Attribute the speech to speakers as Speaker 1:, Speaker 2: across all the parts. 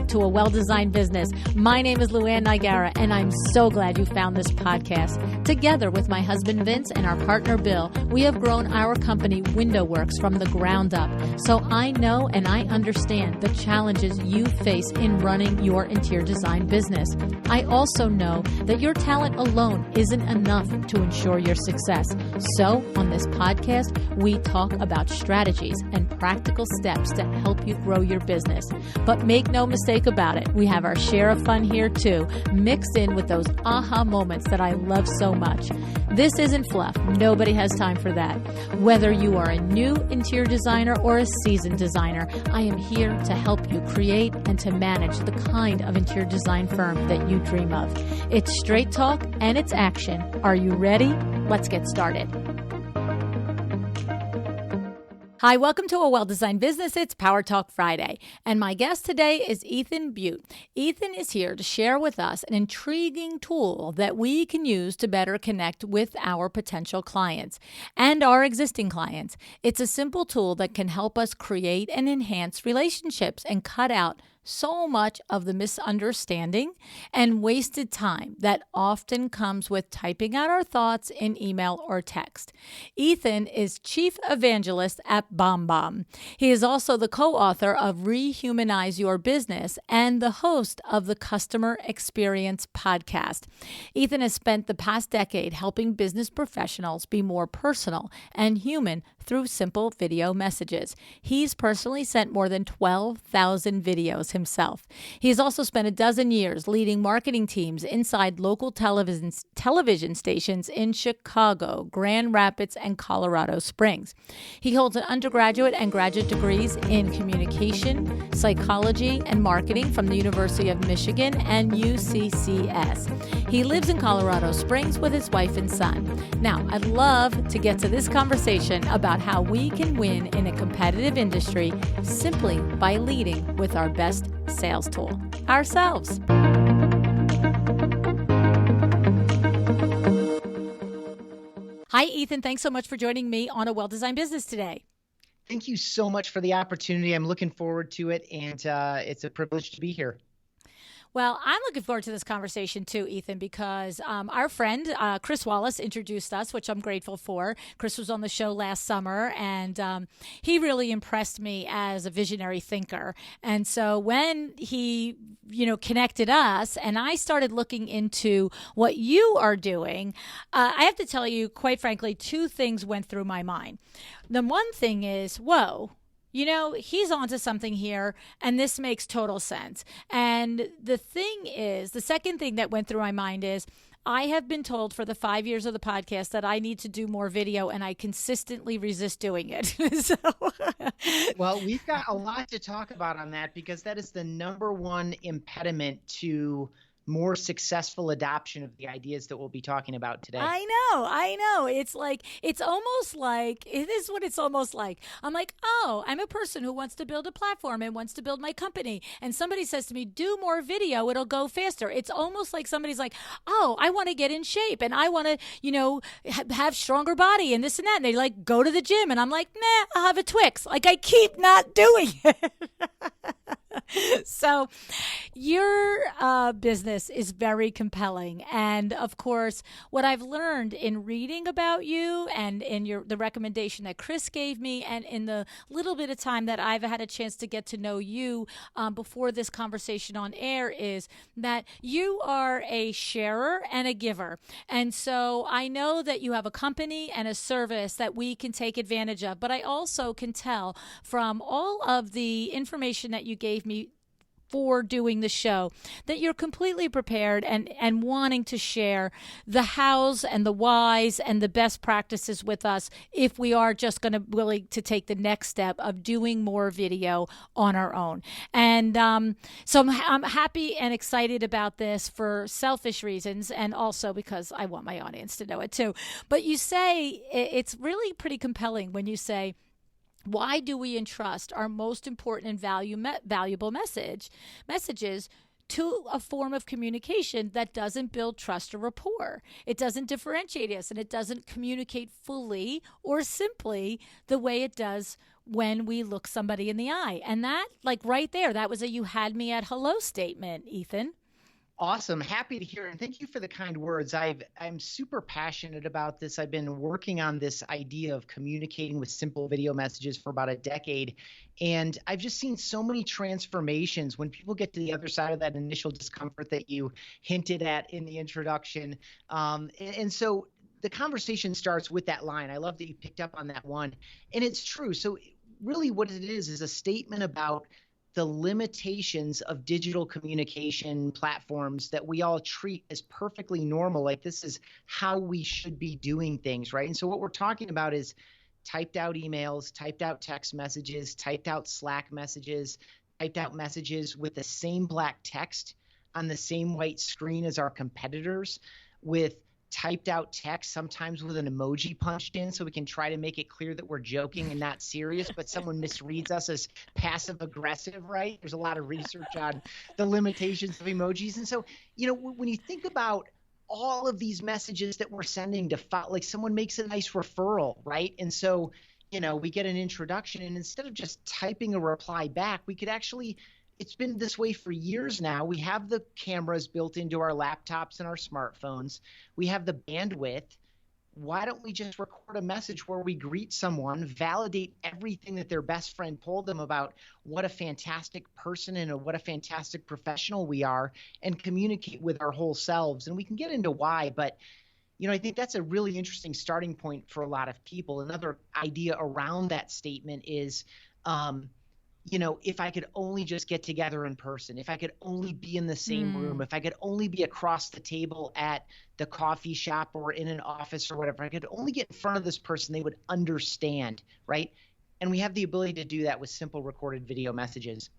Speaker 1: to A Well-Designed Business. My name is LuAnn, and I'm so glad you found this podcast. Together with my husband Vince and our partner Bill, we have grown our company WindowWorks from the ground up. So I know and I understand the challenges you face in running your interior design business. I also know that your talent alone isn't enough to ensure your success. So on this podcast, we talk about strategies and practical steps to help you grow your business. But make no mistake about it, we have our share of fun here too, mixed in with those aha moments that I love so much. This isn't fluff. Nobody has time for that. Whether you are a new interior designer or a seasoned designer, I am here to help you create and to manage the kind of interior design firm that you dream of. It's straight talk and it's action. Are you ready? Let's get started. Hi, welcome to A Well-Designed Business. It's Power Talk Friday, and my guest today is Ethan Beute. Ethan is here to share with us an intriguing tool that we can use to better connect with our potential clients and our existing clients. It's a simple tool that can help us create and enhance relationships and cut out so much of the misunderstanding and wasted time that often comes with typing out our thoughts in email or text. Ethan is Chief Evangelist at BombBomb. He is also the co-author of Rehumanize Your Business and the host of the Customer Experience podcast. Ethan has spent the past decade helping business professionals be more personal and human through simple video messages. He's personally sent more than 12,000 videos himself. He has also spent a dozen years leading marketing teams inside local television stations in Chicago, Grand Rapids, and Colorado Springs. He holds an undergraduate and graduate degrees in communication, psychology, and marketing from the University of Michigan and UCCS. He lives in Colorado Springs with his wife and son. Now, I'd love to get to this conversation about how we can win in a competitive industry simply by leading with our best sales tool, ourselves. Hi, Ethan. Thanks so much for joining me on A Well-Designed Business today.
Speaker 2: Thank you so much for the opportunity. I'm looking forward to it, and it's a privilege to be here.
Speaker 1: Well, I'm looking forward to this conversation too, Ethan, because our friend, Chris Wallace, introduced us, which I'm grateful for. Chris was on the show last summer, and he really impressed me as a visionary thinker. And so when he, connected us and I started looking into what you are doing, I have to tell you, quite frankly, two things went through my mind. The one thing is, whoa, he's onto something here, and this makes total sense. And the second thing that went through my mind is, I have been told for the 5 years of the podcast that I need to do more video, and I consistently resist doing it.
Speaker 2: Well, we've got a lot to talk about on that, because that is the number one impediment to more successful adoption of the ideas that we'll be talking about today.
Speaker 1: I know. It is what it's almost like. I'm like, oh, I'm a person who wants to build a platform and wants to build my company. And somebody says to me, do more video, it'll go faster. It's almost like somebody's like, oh, I want to get in shape and I want to, have stronger body and this and that. And they go to the gym. And I'm like, nah, I'll have a Twix. I keep not doing it. So your business is very compelling. And of course, what I've learned in reading about you and in the recommendation that Chris gave me, and in the little bit of time that I've had a chance to get to know you before this conversation on air, is that you are a sharer and a giver. And so I know that you have a company and a service that we can take advantage of, but I also can tell from all of the information that you gave me for doing the show that you're completely prepared and wanting to share the hows and the whys and the best practices with us if we are just going to willing to take the next step of doing more video on our own. And so I'm happy and excited about this for selfish reasons, and also because I want my audience to know it too. But you say it's really pretty compelling when you say, why do we entrust our most important and valuable messages to a form of communication that doesn't build trust or rapport? It doesn't differentiate us, and it doesn't communicate fully or simply the way it does when we look somebody in the eye. And that, like right there, that was a you had me at hello statement, Ethan.
Speaker 2: Awesome. Happy to hear it. And thank you for the kind words. I'm super passionate about this. I've been working on this idea of communicating with simple video messages for about a decade. And I've just seen so many transformations when people get to the other side of that initial discomfort that you hinted at in the introduction. And so the conversation starts with that line. I love that you picked up on that one. And it's true. So really what it is a statement about the limitations of digital communication platforms that we all treat as perfectly normal. Like this is how we should be doing things, right? And so what we're talking about is typed out emails, typed out text messages, typed out Slack messages, typed out messages with the same black text on the same white screen as our competitors, with typed out text, sometimes with an emoji punched in so we can try to make it clear that we're joking and not serious, but someone misreads us as passive aggressive, right? There's a lot of research on the limitations of emojis. And so, when you think about all of these messages that we're sending to like someone makes a nice referral, right? And so, we get an introduction, and instead of just typing a reply back, we could actually it's been this way for years now. We have the cameras built into our laptops and our smartphones. We have the bandwidth. Why don't we just record a message where we greet someone, validate everything that their best friend told them about what a fantastic person and what a fantastic professional we are, and communicate with our whole selves? And we can get into why, but I think that's a really interesting starting point for a lot of people. Another idea around that statement is, if I could only just get together in person, if I could only be in the same room, if I could only be across the table at the coffee shop or in an office or whatever, I could only get in front of this person, they would understand, right? And we have the ability to do that with simple recorded video messages.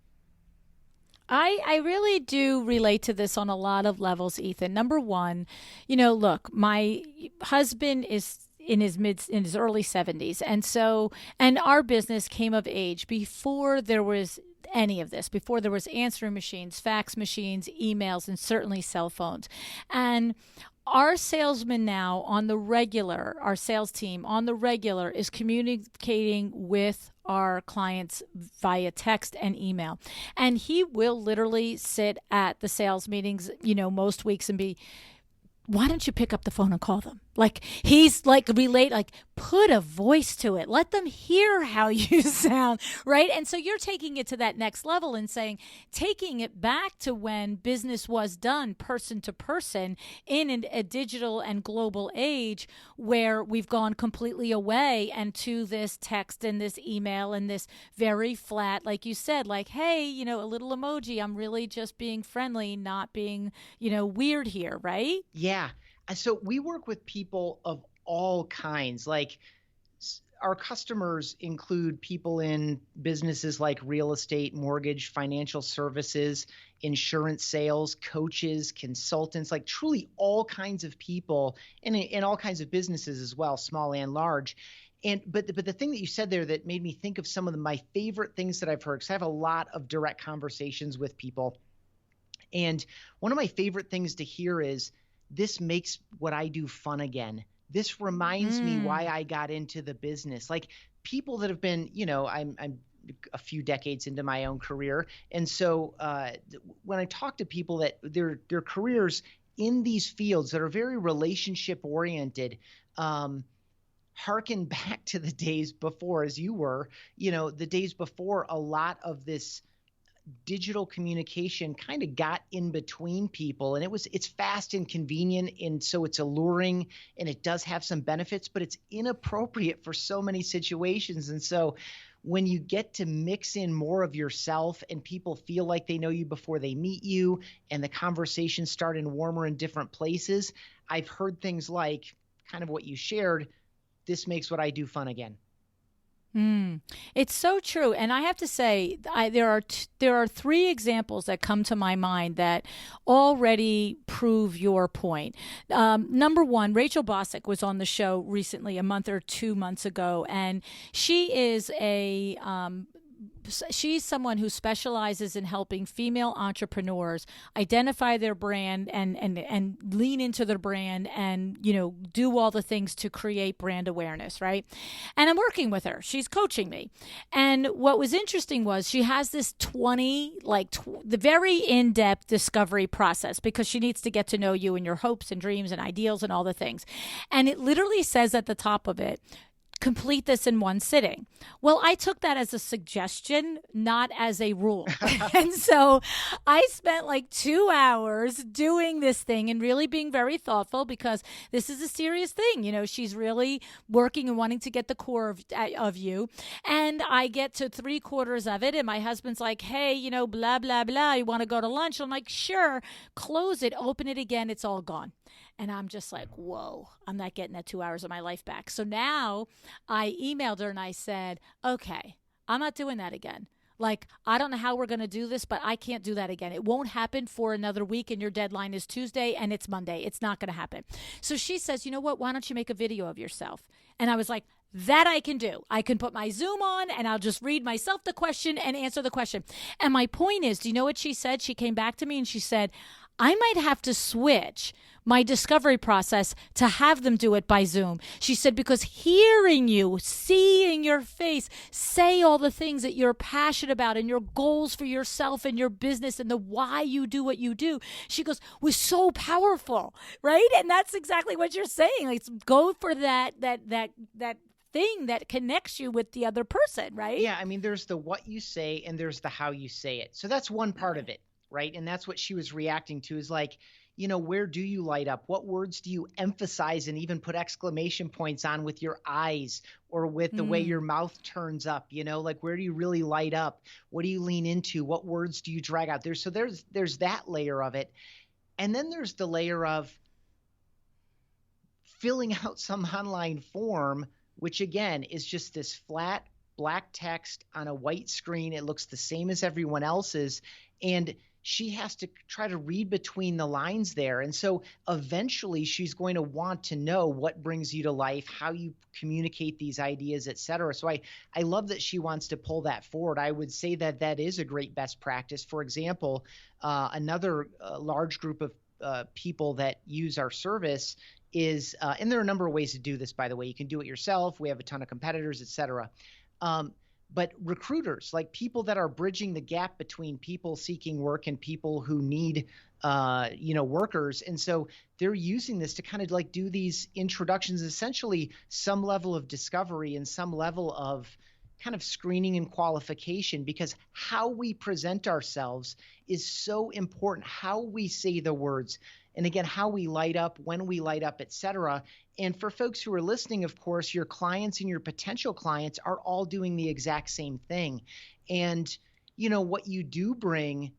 Speaker 1: I really do relate to this on a lot of levels, Ethan. Number one, look, my husband is in his early 70s. And our business came of age before there was any of this, before there was answering machines, fax machines, emails, and certainly cell phones. And our salesman now on the regular, our sales team on the regular is communicating with our clients via text and email. And he will literally sit at the sales meetings, most weeks and be, why don't you pick up the phone and call them? Like he's like put a voice to it. Let them hear how you sound, right? And so you're taking it to that next level and taking it back to when business was done person to person in a digital and global age where we've gone completely away and to this text and this email and this very flat, like you said, like, hey, a little emoji. I'm really just being friendly, not being, weird here, right?
Speaker 2: Yeah. So we work with people of all kinds. Like our customers include people in businesses like real estate, mortgage, financial services, insurance sales, coaches, consultants, like truly all kinds of people in all kinds of businesses as well, small and large. But the thing that you said there that made me think of some of my favorite things that I've heard, because I have a lot of direct conversations with people. And one of my favorite things to hear is, this makes what I do fun again. This reminds me why I got into the business. Like people that have been, I'm a few decades into my own career. And so when I talk to people that their careers in these fields that are very relationship oriented, harken back to the days before, as you were, the days before a lot of this digital communication kind of got in between people, and it's fast and convenient, and so it's alluring and it does have some benefits, but it's inappropriate for so many situations. And so when you get to mix in more of yourself and people feel like they know you before they meet you and the conversations start in warmer and different places, I've heard things like kind of what you shared, this makes what I do fun again.
Speaker 1: It's so true. And I have to say, there are three examples that come to my mind that already prove your point. Number one, Rachel Bosick was on the show recently, a month or 2 months ago, and she is a she's someone who specializes in helping female entrepreneurs identify their brand and lean into their brand and, do all the things to create brand awareness, right? And I'm working with her. She's coaching me. And what was interesting was she has this the very in-depth discovery process, because she needs to get to know you and your hopes and dreams and ideals and all the things. And it literally says at the top of it, complete this in one sitting. Well, I took that as a suggestion, not as a rule. And so I spent like 2 hours doing this thing and really being very thoughtful, because this is a serious thing. She's really working and wanting to get the core of you. And I get to 3/4 of it, and my husband's like, hey, blah, blah, blah, you want to go to lunch? I'm like, sure. Close it, open it again. It's all gone. And I'm just like, whoa, I'm not getting that 2 hours of my life back. So now I emailed her and I said, okay, I'm not doing that again. Like, I don't know how we're going to do this, but I can't do that again. It won't happen for another week, and your deadline is Tuesday and it's Monday. It's not going to happen. So she says, you know what? Why don't you make a video of yourself? And I was like, that I can do. I can put my Zoom on and I'll just read myself the question and answer the question. And my point is, do you know what she said? She came back to me and she said, I might have to switch my discovery process to have them do it by Zoom. She said, because hearing you, seeing your face, say all the things that you're passionate about and your goals for yourself and your business and the why you do what you do, she goes, was so powerful, right? And that's exactly what you're saying. Like, go for that thing that connects you with the other person, right?
Speaker 2: Yeah, I mean, there's the what you say and there's the how you say it. So that's one part of it, right? And that's what she was reacting to, is like, where do you light up? What words do you emphasize and even put exclamation points on with your eyes or with the way your mouth turns up? Like, where do you really light up? What do you lean into? What words do you drag out? There's that layer of it. And then there's the layer of filling out some online form, which again is just this flat black text on a white screen. It looks the same as everyone else's. And she has to try to read between the lines there. And so eventually she's going to want to know what brings you to life, how you communicate these ideas, et cetera. So I love that she wants to pull that forward. I would say that is a great best practice. For example, another large group of people that use our service is, and there are a number of ways to do this, by the way. You can do it yourself. We have a ton of competitors, et cetera. But recruiters, like people that are bridging the gap between people seeking work and people who need, workers. And so they're using this to kind of like do these introductions, essentially some level of discovery and some level of kind of screening and qualification, because how we present ourselves is so important. How we say the words, and again, how we light up, when we light up, et cetera. And for folks who are listening, of course, your clients and your potential clients are all doing the exact same thing. And, what you do bring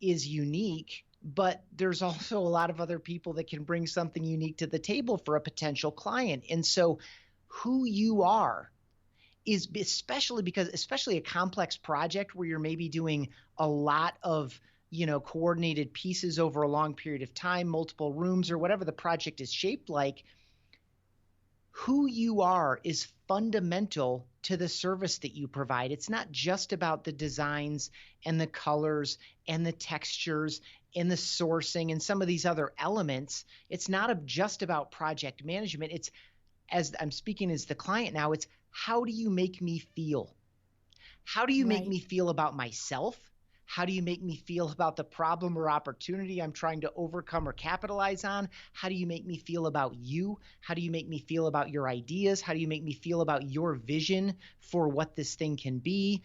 Speaker 2: is unique, but there's also a lot of other people that can bring something unique to the table for a potential client. And so who you are is, especially a complex project where you're maybe doing a lot of coordinated pieces over a long period of time, multiple rooms, or whatever the project is shaped like, who you are is fundamental to the service that you provide. It's not just about the designs and the colors and the textures and the sourcing and some of these other elements. It's not just about project management. It's, as I'm speaking as the client now, it's how do you make me feel? How do you make me feel about myself? How do you make me feel about the problem or opportunity I'm trying to overcome or capitalize on? How do you make me feel about you? How do you make me feel about your ideas? How do you make me feel about your vision for what this thing can be?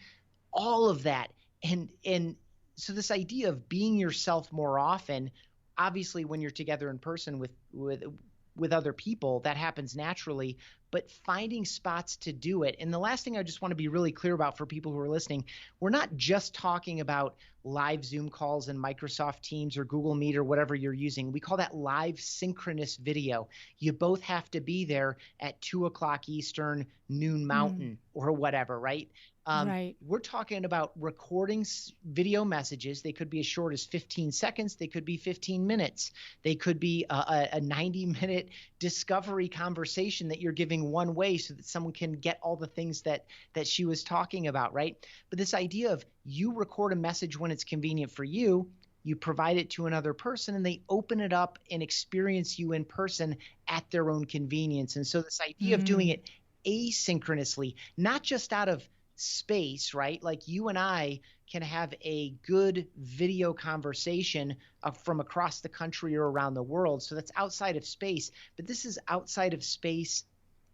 Speaker 2: All of that. And so this idea of being yourself more often, obviously when you're together in person with other people, that happens naturally, but finding spots to do it. And the last thing I just want to be really clear about for people who are listening, we're not just talking about live Zoom calls and Microsoft Teams or Google Meet or whatever you're using. We call that live synchronous video. You both have to be there at 2:00 Eastern, noon Mountain, or whatever, right?
Speaker 1: Right.
Speaker 2: We're talking about recording video messages. They could be as short as 15 seconds. They could be 15 minutes. They could be a 90-minute discovery conversation that you're giving speaking one way so that someone can get all the things that she was talking about, right? But this idea of you record a message when it's convenient for you, you provide it to another person, and they open it up and experience you in person at their own convenience. And so this idea of doing it asynchronously, not just out of space, right? Like you and I can have a good video conversation from across the country or around the world. So that's outside of space, but this is outside of space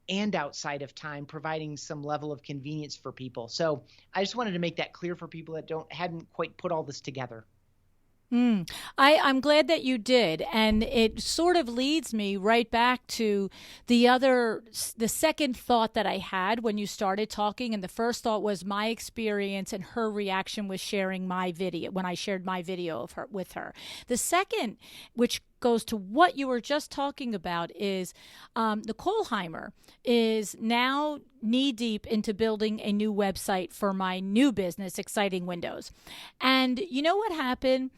Speaker 2: and outside of time, providing some level of convenience for people. So I just wanted to make that clear for people that hadn't quite put all this together.
Speaker 1: I'm glad that you did. And it sort of leads me right back to the second thought that I had when you started talking. And the first thought was my experience and her reaction was sharing my video, when I shared my video of her with her. The second, which goes to what you were just talking about, is Nicole Heimer is now knee deep into building a new website for my new business, Exciting Windows. And you know what happened?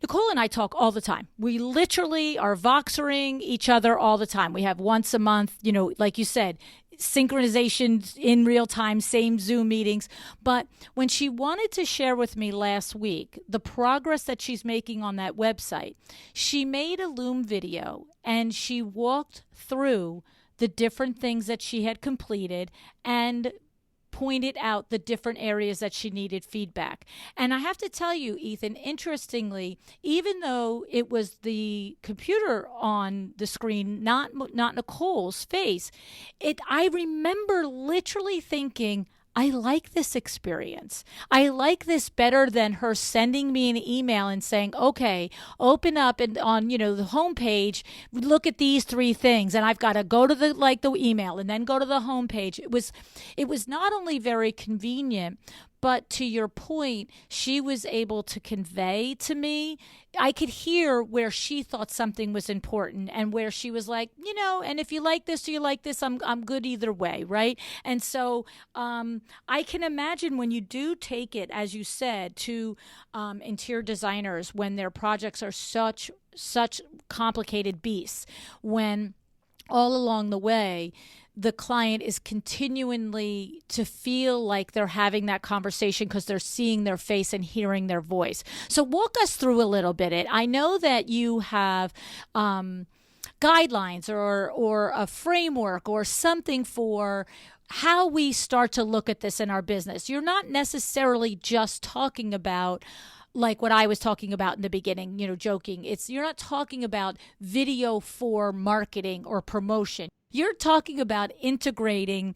Speaker 1: Nicole and I talk all the time. We literally are Voxering each other all the time. We have once a month, like you said, synchronization in real time, same Zoom meetings. But when she wanted to share with me last week the progress that she's making on that website, she made a Loom video and she walked through the different things that she had completed and pointed out the different areas that she needed feedback. And I have to tell you, Ethan, interestingly, even though it was the computer on the screen, not Nicole's face, I remember literally thinking, I like this experience. I like this better than her sending me an email and saying, okay, open up and on, the homepage, look at these 3 things. And I've got to go to the email and then go to the homepage. It was not only very convenient, but to your point, she was able to convey to me, I could hear where she thought something was important and where she was like, and if you like this or you like this, I'm good either way, right? And so I can imagine when you do take it, as you said, to interior designers when their projects are such complicated beasts, when all along the way, the client is continually to feel like they're having that conversation because they're seeing their face and hearing their voice. So walk us through a little bit. I know that you have guidelines or a framework or something for how we start to look at this in our business. You're not necessarily just talking about like what I was talking about in the beginning, joking. You're not talking about video for marketing or promotion. You're talking about integrating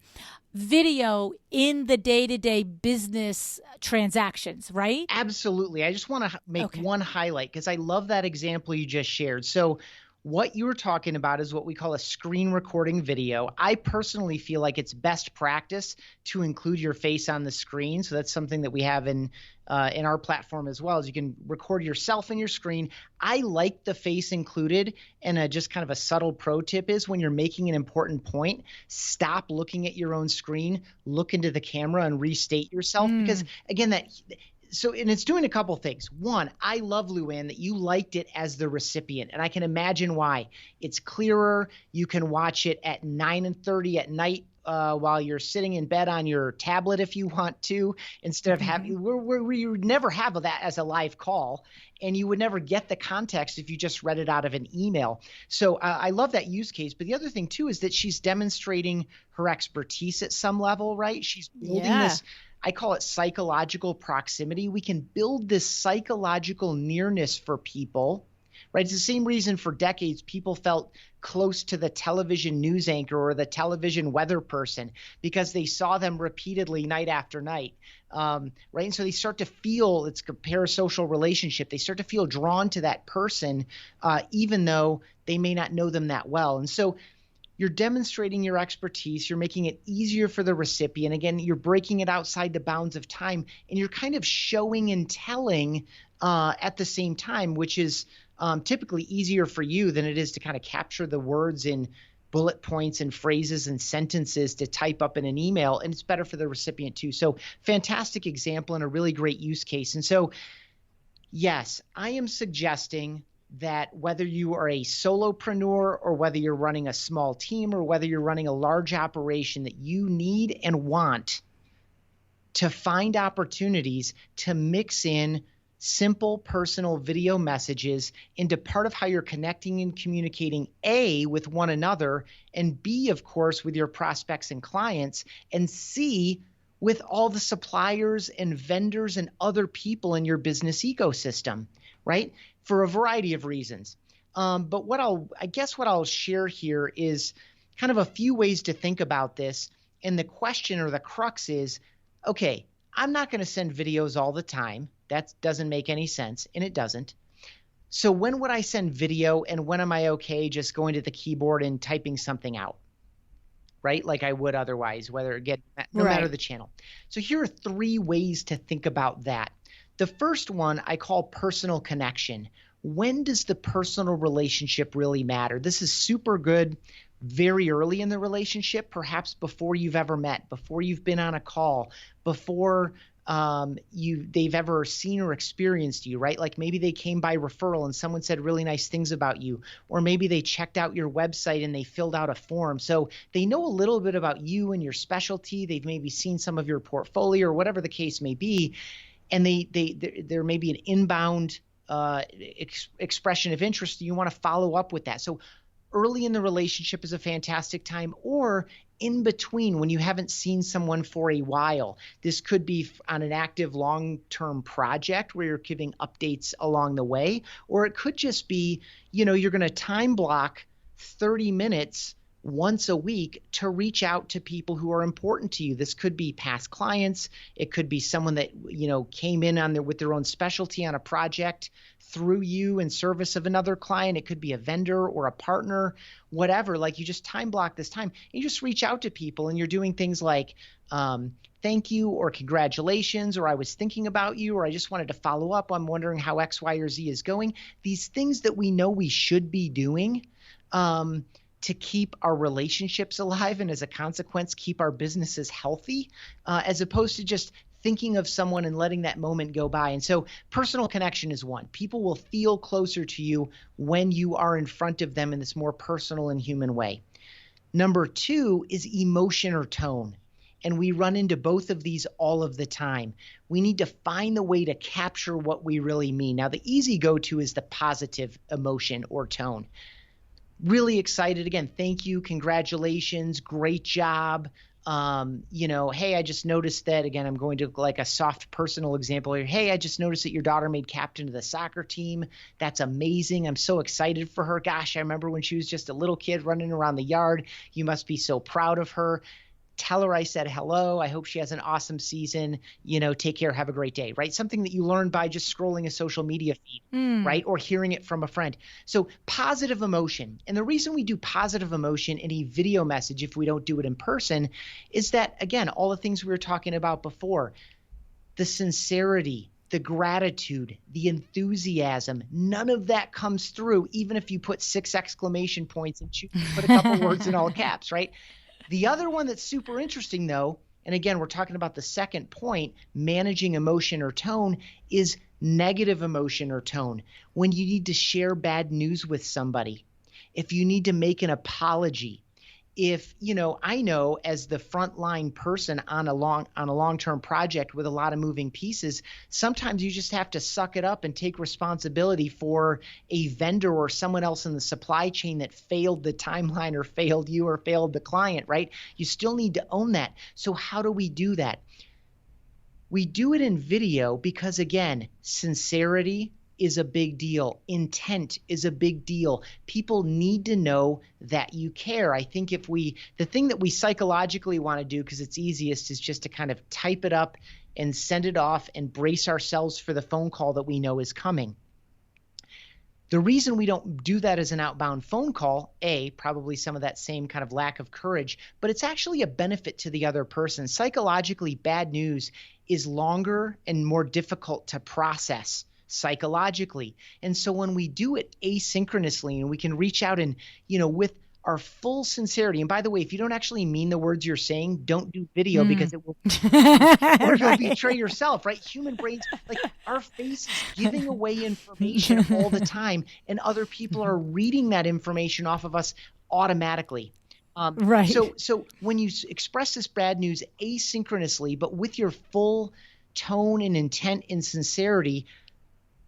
Speaker 1: video in the day-to-day business transactions, right?
Speaker 2: Absolutely. I just want to make one highlight because I love that example you just shared. So what you were talking about is what we call a screen recording video. I personally feel like it's best practice to include your face on the screen. So that's something that we have in our platform as well, as you can record yourself in your screen. I like the face included, and just kind of a subtle pro tip is when you're making an important point, stop looking at your own screen, look into the camera and restate yourself. Because again, and it's doing a couple things. One, I love, LuAnn, that you liked it as the recipient, and I can imagine why. It's clearer. You can watch it at 9:30 at night while you're sitting in bed on your tablet if you want to, instead of having we would never have that as a live call, and you would never get the context if you just read it out of an email. So I love that use case. But the other thing too is that she's demonstrating her expertise at some level, right? She's building this. I call it psychological proximity. We can build this psychological nearness for people, right? It's the same reason for decades people felt close to the television news anchor or the television weather person, because they saw them repeatedly night after night, right? And so they start to feel, it's a parasocial relationship. They start to feel drawn to that person, even though they may not know them that well. And so you're demonstrating your expertise. You're making it easier for the recipient. Again, you're breaking it outside the bounds of time, and you're kind of showing and telling at the same time, which is typically easier for you than it is to kind of capture the words in bullet points and phrases and sentences to type up in an email. And it's better for the recipient too. So fantastic example and a really great use case. And so, yes, I am suggesting that whether you are a solopreneur or whether you're running a small team or whether you're running a large operation, that you need and want to find opportunities to mix in simple personal video messages into part of how you're connecting and communicating, A, with one another, and B, of course, with your prospects and clients, and C, with all the suppliers and vendors and other people in your business ecosystem, right? For a variety of reasons. But what I'll share here is kind of a few ways to think about this. And the question or the crux is, okay, I'm not going to send videos all the time. That doesn't make any sense, and it doesn't. So when would I send video, and when am I okay just going to the keyboard and typing something out, right? Like I would otherwise, no matter the channel. So here are 3 ways to think about that. The first one I call personal connection. When does the personal relationship really matter? This is super good very early in the relationship, perhaps before you've ever met, before you've been on a call, before they've ever seen or experienced you, right? Like maybe they came by referral and someone said really nice things about you, or maybe they checked out your website and they filled out a form. So they know a little bit about you and your specialty. They've maybe seen some of your portfolio or whatever the case may be. And there may be an inbound expression of interest. You want to follow up with that. So early in the relationship is a fantastic time, or in between when you haven't seen someone for a while. This could be on an active long-term project where you're giving updates along the way, or it could just be, you're going to time block 30 minutes once a week to reach out to people who are important to you. This could be past clients. It could be someone that, came in with their own specialty on a project through you in service of another client. It could be a vendor or a partner, whatever. Like you just time block this time. You just reach out to people and you're doing things like, thank you, or congratulations, or I was thinking about you, or I just wanted to follow up. I'm wondering how X, Y, or Z is going. These things that we know we should be doing, to keep our relationships alive and as a consequence, keep our businesses healthy, as opposed to just thinking of someone and letting that moment go by. And so personal connection is one. People will feel closer to you when you are in front of them in this more personal and human way. Number 2 is emotion or tone. And we run into both of these all of the time. We need to find the way to capture what we really mean. Now, the easy go-to is the positive emotion or tone. Really excited. Again, thank you, congratulations, great job. Hey, I just noticed that, again, I'm going to like a soft personal example here. Hey, I just noticed that your daughter made captain of the soccer team. That's amazing. I'm so excited for her. Gosh, I remember when she was just a little kid running around the yard. You must be so proud of her. Tell her I said hello. I hope she has an awesome season. Take care. Have a great day, right? Something that you learn by just scrolling a social media feed, right? Or hearing it from a friend. So positive emotion. And the reason we do positive emotion in a video message, if we don't do it in person, is that, again, all the things we were talking about before, the sincerity, the gratitude, the enthusiasm, none of that comes through, even if you put 6 exclamation points and put a couple words in all caps, right? The other one that's super interesting, though, and again, we're talking about the second point, managing emotion or tone, is negative emotion or tone. When you need to share bad news with somebody, if you need to make an apology, if, I know as the frontline person on a long-term project with a lot of moving pieces, sometimes you just have to suck it up and take responsibility for a vendor or someone else in the supply chain that failed the timeline or failed you or failed the client, right? You still need to own that. So how do we do that? We do it in video because, again, sincerity is a big deal. Intent is a big deal. People need to know that you care. I think the thing that we psychologically want to do, because it's easiest, is just to kind of type it up and send it off and brace ourselves for the phone call that we know is coming. The reason we don't do that as an outbound phone call, probably some of that same kind of lack of courage, but it's actually a benefit to the other person. Psychologically, bad news is longer and more difficult to process psychologically. And so when we do it asynchronously and we can reach out and, with our full sincerity. And by the way, if you don't actually mean the words you're saying, don't do video because it will, or you'll betray yourself, right? Human brains, like our face is giving away information all the time, and other people are reading that information off of us automatically.
Speaker 1: Right.
Speaker 2: So when you express this bad news asynchronously, but with your full tone and intent and sincerity,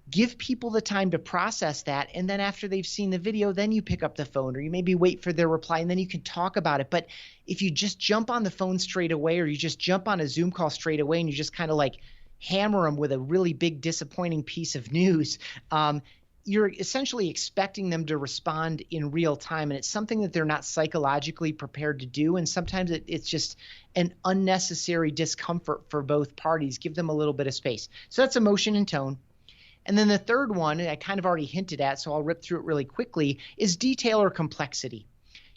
Speaker 2: give people the time to process that. And then after they've seen the video, then you pick up the phone, or you maybe wait for their reply, and then you can talk about it. But if you just jump on the phone straight away, or you just jump on a Zoom call straight away, and you just kind of like hammer them with a really big disappointing piece of news, you're essentially expecting them to respond in real time. And it's something that they're not psychologically prepared to do. And sometimes it's just an unnecessary discomfort for both parties. Give them a little bit of space. So that's emotion and tone. And then the third one, I kind of already hinted at, so I'll rip through it really quickly, is detail or complexity.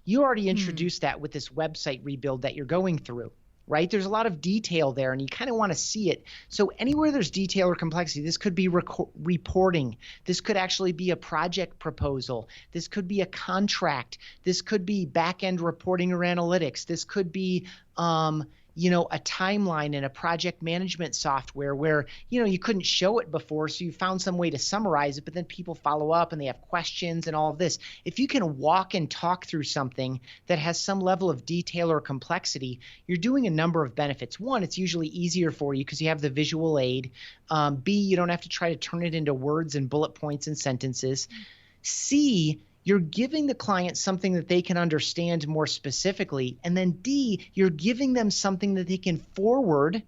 Speaker 2: You already introduced that with this website rebuild that you're going through, right? There's a lot of detail there, and you kind of want to see it. So anywhere there's detail or complexity, this could be reporting. This could actually be a project proposal. This could be a contract. This could be back-end reporting or analytics. This could be a timeline in a project management software where, you couldn't show it before, so you found some way to summarize it, but then people follow up and they have questions and all of this. If you can walk and talk through something that has some level of detail or complexity, you're doing a number of benefits. One, it's usually easier for you because you have the visual aid. B, you don't have to try to turn it into words and bullet points and sentences. C, you're giving the client something that they can understand more specifically. And then D, you're giving them something that they can forward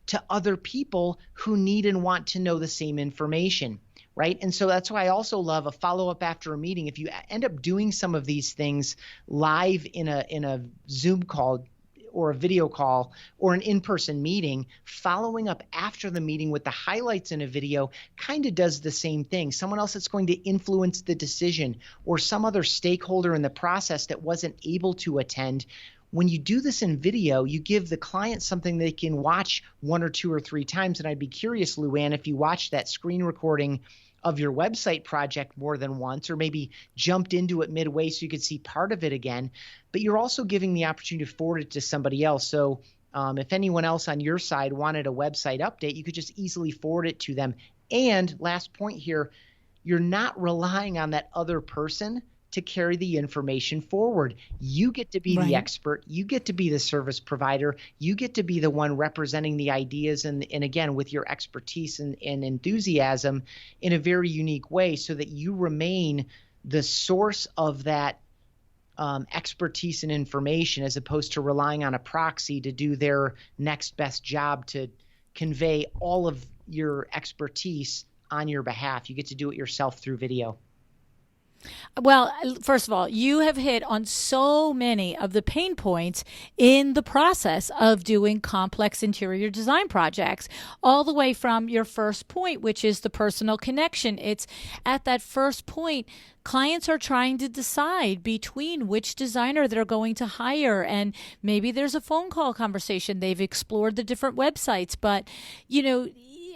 Speaker 2: to other people who need and want to know the same information, right? And so that's why I also love a follow-up after a meeting. If you end up doing some of these things live in a Zoom call or a video call or an in-person meeting, following up after the meeting with the highlights in a video kind of does the same thing. Someone else that's going to influence the decision, or some other stakeholder in the process that wasn't able to attend. When you do this in video, you give the client something they can watch 1 or 2 or 3 times. And I'd be curious, LuAnn, if you watched that screen recording of your website project more than once, or maybe jumped into it midway so you could see part of it again, but you're also giving the opportunity to forward it to somebody else. So if anyone else on your side wanted a website update, you could just easily forward it to them. And last point here, you're not relying on that other person to carry the information forward. You get to be the expert. You get to be the service provider. You get to be the one representing the ideas, and again, with your expertise and enthusiasm in a very unique way, so that you remain the source of that expertise and information, as opposed to relying on a proxy to do their next best job to convey all of your expertise on your behalf. You get to do it yourself through video.
Speaker 1: Well, first of all, you have hit on so many of the pain points in the process of doing complex interior design projects, all the way from your first point, which is the personal connection. It's at that first point, clients are trying to decide between which designer they're going to hire, and maybe there's a phone call conversation. They've explored the different websites, but,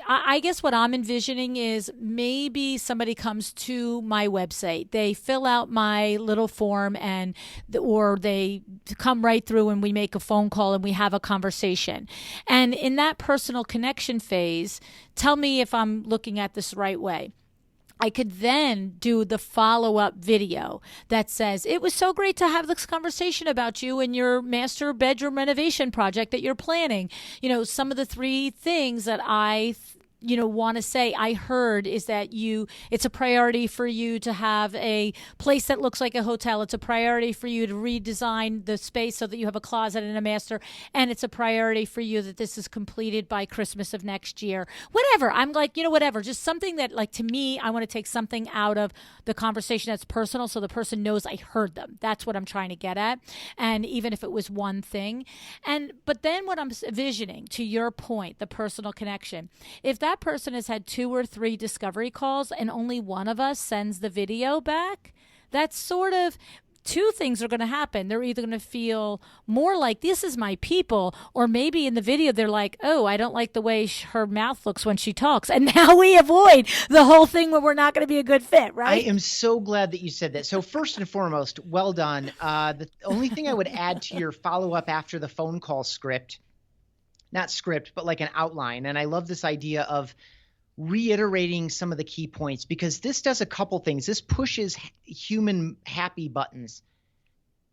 Speaker 1: I guess what I'm envisioning is maybe somebody comes to my website, they fill out my little form, or they come right through and we make a phone call and we have a conversation. And in that personal connection phase, tell me if I'm looking at this the right way. I could then do the follow-up video that says, it was so great to have this conversation about you and your master bedroom renovation project that you're planning. Some of the 3 things that I want to say I heard is that it's a priority for you to have a place that looks like a hotel. It's a priority for you to redesign the space so that you have a closet and a master. And it's a priority for you that this is completed by Christmas of next year. Whatever. I'm like, whatever. Just something that, like, to me, I want to take something out of the conversation that's personal, so the person knows I heard them. That's what I'm trying to get at. And even if it was one thing. But then what I'm envisioning, to your point, the personal connection, if that person has had 2 or 3 discovery calls and only one of us sends the video back, that's sort of, two things are going to happen. They're either going to feel more like this is my people, or maybe in the video they're like, oh, I don't like the way her mouth looks when she talks. And now we avoid the whole thing where we're not going to be a good fit, right?
Speaker 2: I am so glad that you said that. So first and foremost, well done. The only thing I would add to your follow-up after the phone call script, not script, but like an outline. And I love this idea of reiterating some of the key points, because this does a couple things. This pushes human happy buttons.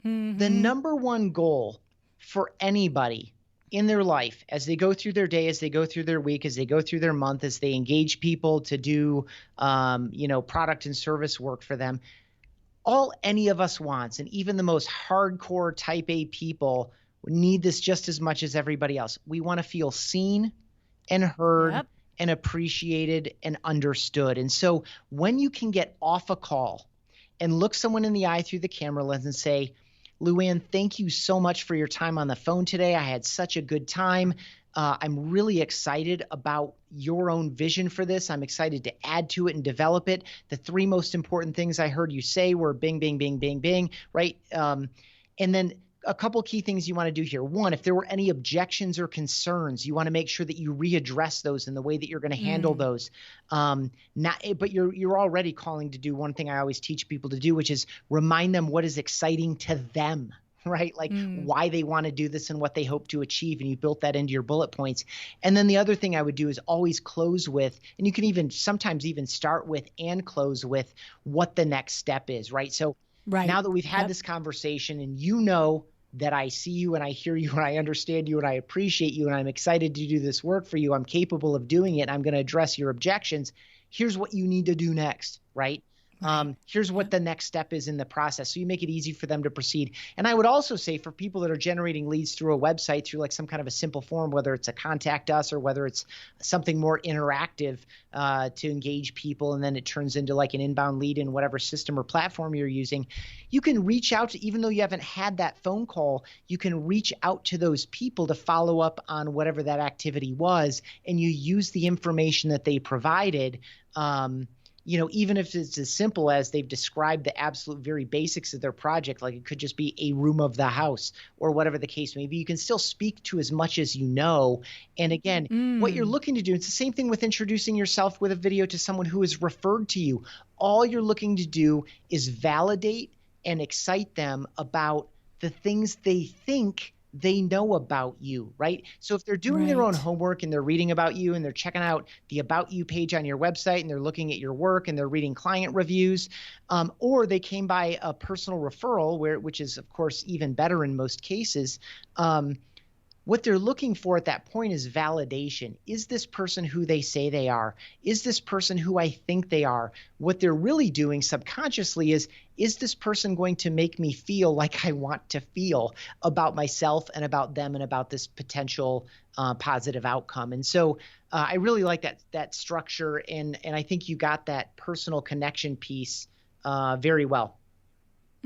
Speaker 2: Mm-hmm. The number one goal for anybody in their life, as they go through their day, as they go through their week, as they go through their month, as they engage people to do, product and service work for them, all any of us wants, and even the most hardcore type A people need this just as much as everybody else. We want to feel seen and heard and appreciated and understood. And so when you can get off a call and look someone in the eye through the camera lens and say, LuAnn, thank you so much for your time on the phone today. I had such a good time. I'm really excited about your own vision for this. I'm excited to add to it and develop it. The three most important things I heard you say were bing, bing, bing, bing, bing, right? And then a couple key things you want to do here. One, if there were any objections or concerns, you want to make sure that you readdress those in the way that you're going to handle those. But you're already calling to do one thing I always teach people to do, which is remind them what is exciting to them, right? Like why they want to do this and what they hope to achieve. And you built that into your bullet points. And then the other thing I would do is always close with, and you can sometimes even start with and close with what the next step is, right? So now that we've had this conversation and you know that I see you and I hear you and I understand you and I appreciate you and I'm excited to do this work for you, I'm capable of doing it, and I'm going to address your objections. Here's what you need to do next, right? Here's what the next step is in the process. So you make it easy for them to proceed. And I would also say for people that are generating leads through a website, through like some kind of a simple form, whether it's a contact us or whether it's something more interactive to engage people, and then it turns into like an inbound lead in whatever system or platform you're using, you can reach out to, even though you haven't had that phone call, you can reach out to those people to follow up on whatever that activity was, and you use the information that they provided. Even if it's as simple as they've described the absolute very basics of their project, like it could just be a room of the house or whatever the case may be, you can still speak to as much as you know. And again, what you're looking to do, it's the same thing with introducing yourself with a video to someone who is referred to you. All you're looking to do is validate and excite them about the things they think they know about you, right? So if they're doing their own homework and they're reading about you and they're checking out the About You page on your website and they're looking at your work and they're reading client reviews, or they came by a personal referral, which is of course even better in most cases, what they're looking for at that point is validation. Is this person who they say they are? Is this person who I think they are? What they're really doing subconsciously is this person going to make me feel like I want to feel about myself and about them and about this potential positive outcome? And so I really like that structure, and I think you got that personal connection piece very well.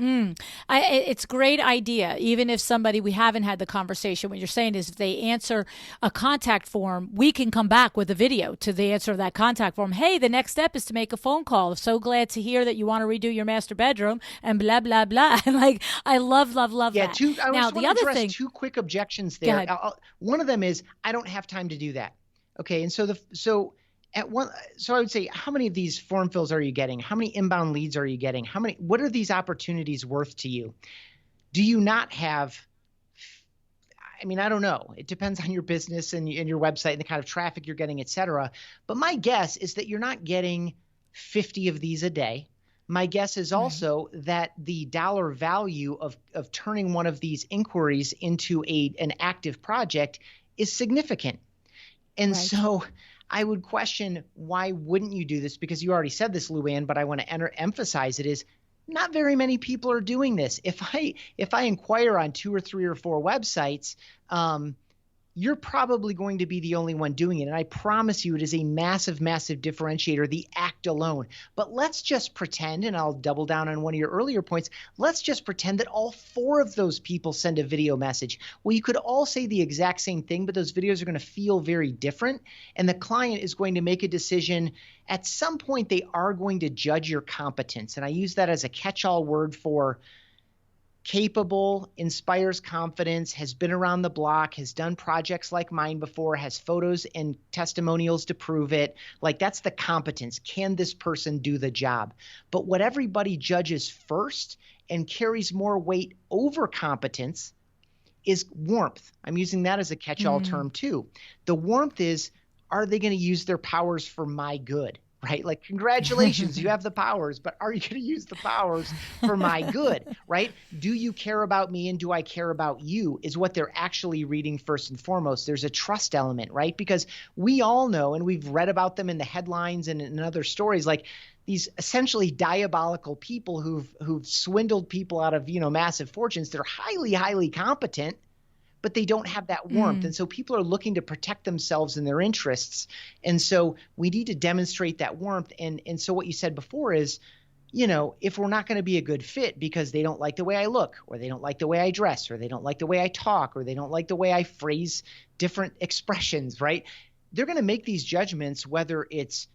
Speaker 1: It's a great idea. Even if we haven't had the conversation, what you're saying is if they answer a contact form, we can come back with a video to the answer of that contact form. Hey, the next step is to make a phone call. So glad to hear that you want to redo your master bedroom and blah, blah, blah. And like, I love that.
Speaker 2: Now, the other thing, two quick objections there. One of them is, I don't have time to do that. Okay. And so I would say, how many of these form fills are you getting? How many inbound leads are you getting? What are these opportunities worth to you? Do you not have, I don't know. It depends on your business and your website and the kind of traffic you're getting, et cetera. But my guess is that you're not getting 50 of these a day. My guess is also that the dollar value of turning one of these inquiries into an active project is significant. And so I would question, why wouldn't you do this? Because you already said this, LuAnn, but I want to emphasize it is not very many people are doing this. If I inquire on 2 or 3 or 4 websites, you're probably going to be the only one doing it. And I promise you it is a massive, massive differentiator, the act alone. But let's just pretend, and I'll double down on one of your earlier points, let's just pretend that all 4 of those people send a video message. Well, you could all say the exact same thing, but those videos are going to feel very different. And the client is going to make a decision. At some point, they are going to judge your competence. And I use that as a catch-all word for capable, inspires confidence, has been around the block, has done projects like mine before, has photos and testimonials to prove it. Like, that's the competence. Can this person do the job? But what everybody judges first and carries more weight over competence is warmth. I'm using that as a catch-all term too. The warmth is, are they going to use their powers for my good? Right? Like, congratulations, you have the powers, but are you going to use the powers for my good? Right? Do you care about me and do I care about you is what they're actually reading first and foremost. There's a trust element, right? Because we all know, and we've read about them in the headlines and in other stories, like these essentially diabolical people who've swindled people out of, massive fortunes. They're highly, highly competent, but they don't have that warmth. And so people are looking to protect themselves and their interests. And so we need to demonstrate that warmth. And so what you said before is, if we're not going to be a good fit because they don't like the way I look, or they don't like the way I dress, or they don't like the way I talk, or they don't like the way I phrase different expressions, right? They're going to make these judgments, whether it's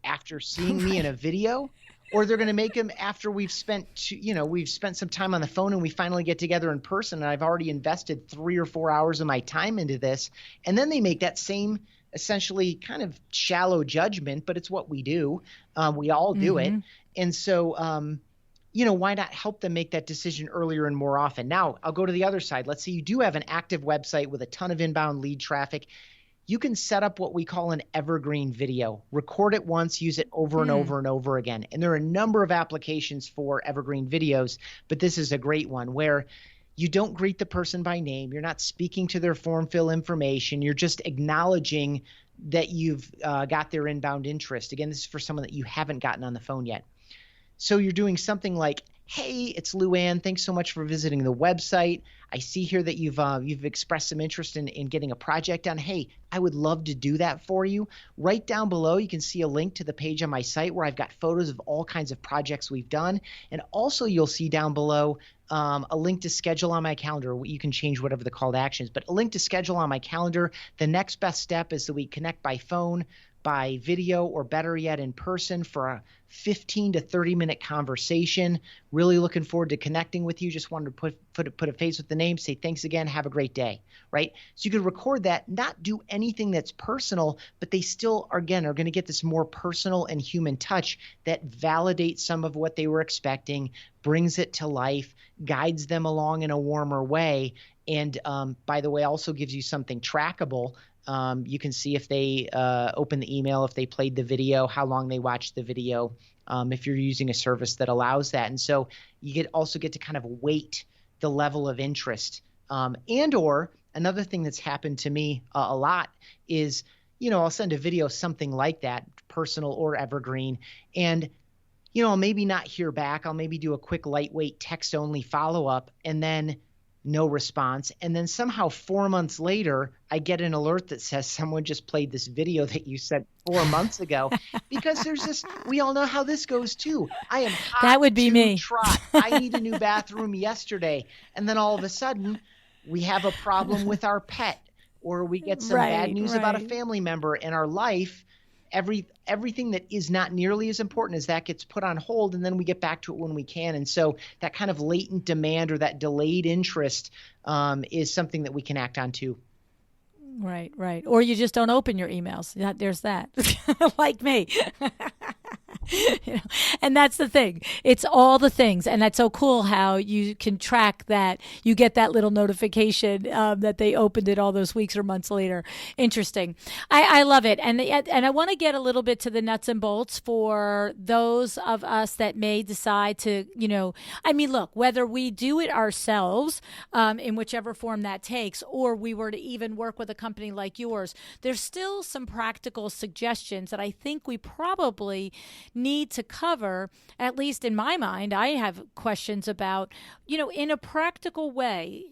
Speaker 2: after seeing me in a video, or they're going to make them after we've spent some time on the phone and we finally get together in person and I've already invested 3 or 4 hours of my time into this. And then they make that same essentially kind of shallow judgment, but it's what we do. We all do it. And so, why not help them make that decision earlier and more often? Now, I'll go to the other side. Let's say you do have an active website with a ton of inbound lead traffic. You can set up what we call an evergreen video. Record it once, use it over and over and over again. And there are a number of applications for evergreen videos, but this is a great one where you don't greet the person by name. You're not speaking to their form fill information. You're just acknowledging that you've got their inbound interest. Again, this is for someone that you haven't gotten on the phone yet. So you're doing something like, hey, it's LuAnn. Thanks so much for visiting the website. I see here that you've expressed some interest in getting a project done. Hey, I would love to do that for you. Right down below, you can see a link to the page on my site where I've got photos of all kinds of projects we've done. And also you'll see down below a link to schedule on my calendar. You can change whatever the call to action is, but a link to schedule on my calendar. The next best step is that we connect by phone, by video, or better yet, in person for a 15 to 30-minute conversation. Really looking forward to connecting with you. Just wanted to put a face with the name, say thanks again, have a great day, right? So you can record that, not do anything that's personal, but they still, again, are going to get this more personal and human touch that validates some of what they were expecting, brings it to life, guides them along in a warmer way, and by the way, also gives you something trackable. You can see if they open the email, if they played the video, how long they watched the video, if you're using a service that allows that. And so you also get to kind of weight the level of interest. Or another thing that's happened to me a lot is, I'll send a video, something like that, personal or evergreen, and I'll maybe not hear back. I'll maybe do a quick lightweight text-only follow-up, and then no response. And then somehow 4 months later, I get an alert that says someone just played this video that you sent 4 months ago, because there's this, we all know how this goes too. I am hot
Speaker 1: that would be
Speaker 2: to
Speaker 1: me.
Speaker 2: trot. I need a new bathroom yesterday. And then all of a sudden we have a problem with our pet, or we get some bad news about a family member in our life. Everything that is not nearly as important as that gets put on hold, and then we get back to it when we can. And so that kind of latent demand or that delayed interest is something that we can act on too.
Speaker 1: Right. Or you just don't open your emails. There's that. Like me. And that's the thing. It's all the things. And that's so cool how you can track that. You get that little notification that they opened it all those weeks or months later. Interesting. I love it. And I want to get a little bit to the nuts and bolts for those of us that may decide to, look, whether we do it ourselves in whichever form that takes, or we were to even work with a company like yours, there's still some practical suggestions that I think we probably need to cover. At least in my mind, I have questions about, in a practical way,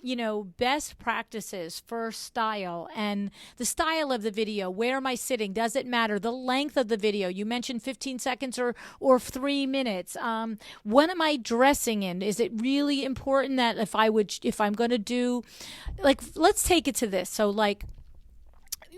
Speaker 1: best practices for style and the style of the video. Where am I sitting? Does it matter? The length of the video. You mentioned 15 seconds or 3 minutes. What am I dressing in? Is it really important that if I'm going to do, let's take it to this. So